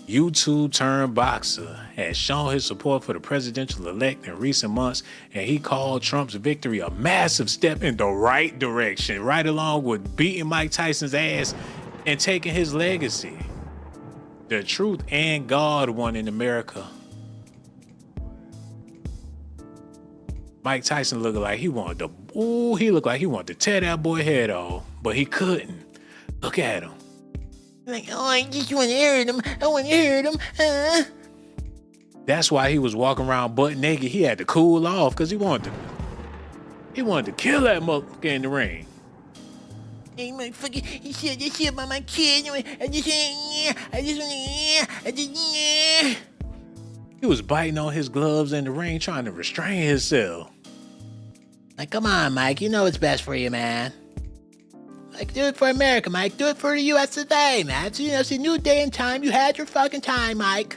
YouTube turned boxer has shown his support for the presidential elect in recent months, and he called Trump's victory a massive step in the right direction, right along with beating Mike Tyson's ass and taking his legacy. The truth and God won in America. Mike Tyson looked like he wanted to tear that boy head off, but he couldn't. Look at him.
Like, oh, I just want to hurt him. I want to hurt him.
That's why he was walking around butt naked. He had to cool off because he wanted to kill that motherfucker in the ring.
Hey, motherfucker, he said this shit about my kid.
He was biting on his gloves in the ring, trying to restrain himself.
Like, come on, Mike. You know what's best for you, man. Like, do it for America, Mike. Do it for the U.S. of A., man. So, it's a new day and time. You had your fucking time, Mike.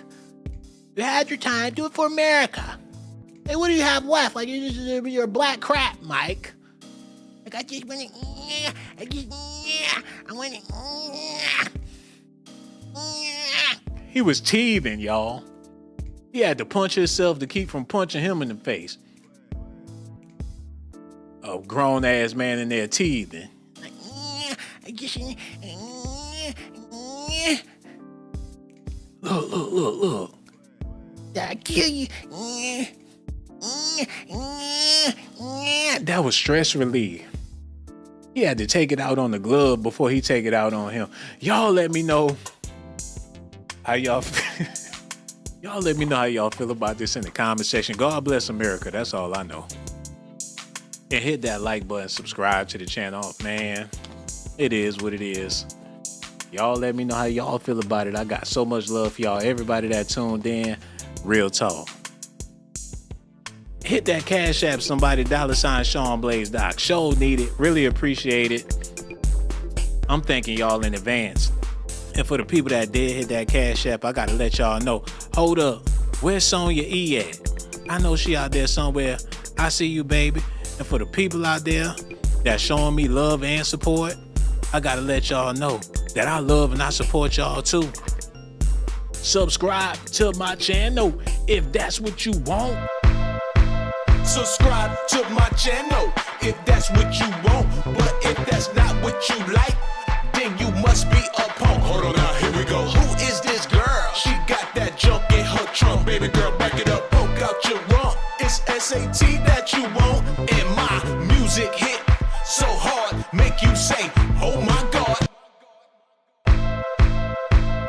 You had your time. Do it for America. Hey, what do you have left? Like, you're a black crap, Mike. Like, I want to...
He was teething, y'all. He had to punch himself to keep from punching him in the face. A grown ass man in there teething. Look.
I'll kill you.
That was stress relief. He had to take it out on the glove before he take it out on him. Y'all let me know how y'all y'all let me know how y'all feel about this in the comment section. God bless America. That's all I know. And hit that like button, subscribe to the channel. Man, it is what it is. Y'all let me know how y'all feel about it. I got so much love for y'all. Everybody that tuned in, real talk. Hit that Cash App, somebody, $ Sean Blaze Doc. Show need it. Really appreciate it. I'm thanking y'all in advance. And for the people that did hit that Cash App, I gotta let y'all know. Hold up. Where's Sonya E at? I know she out there somewhere. I see you, baby. And for the people out there that's showing me love and support, I gotta let y'all know that I love and I support y'all too. Subscribe to my channel if that's what you want.
Subscribe to my channel if that's what you want. But if that's not what you like, then you must be a punk. Hold on now, here we go. Who is this girl? She got that junk in her trunk. Baby girl, back it up, poke out your rump. It's S.A.T that you want. And my music hit so hard, make you say, oh my God.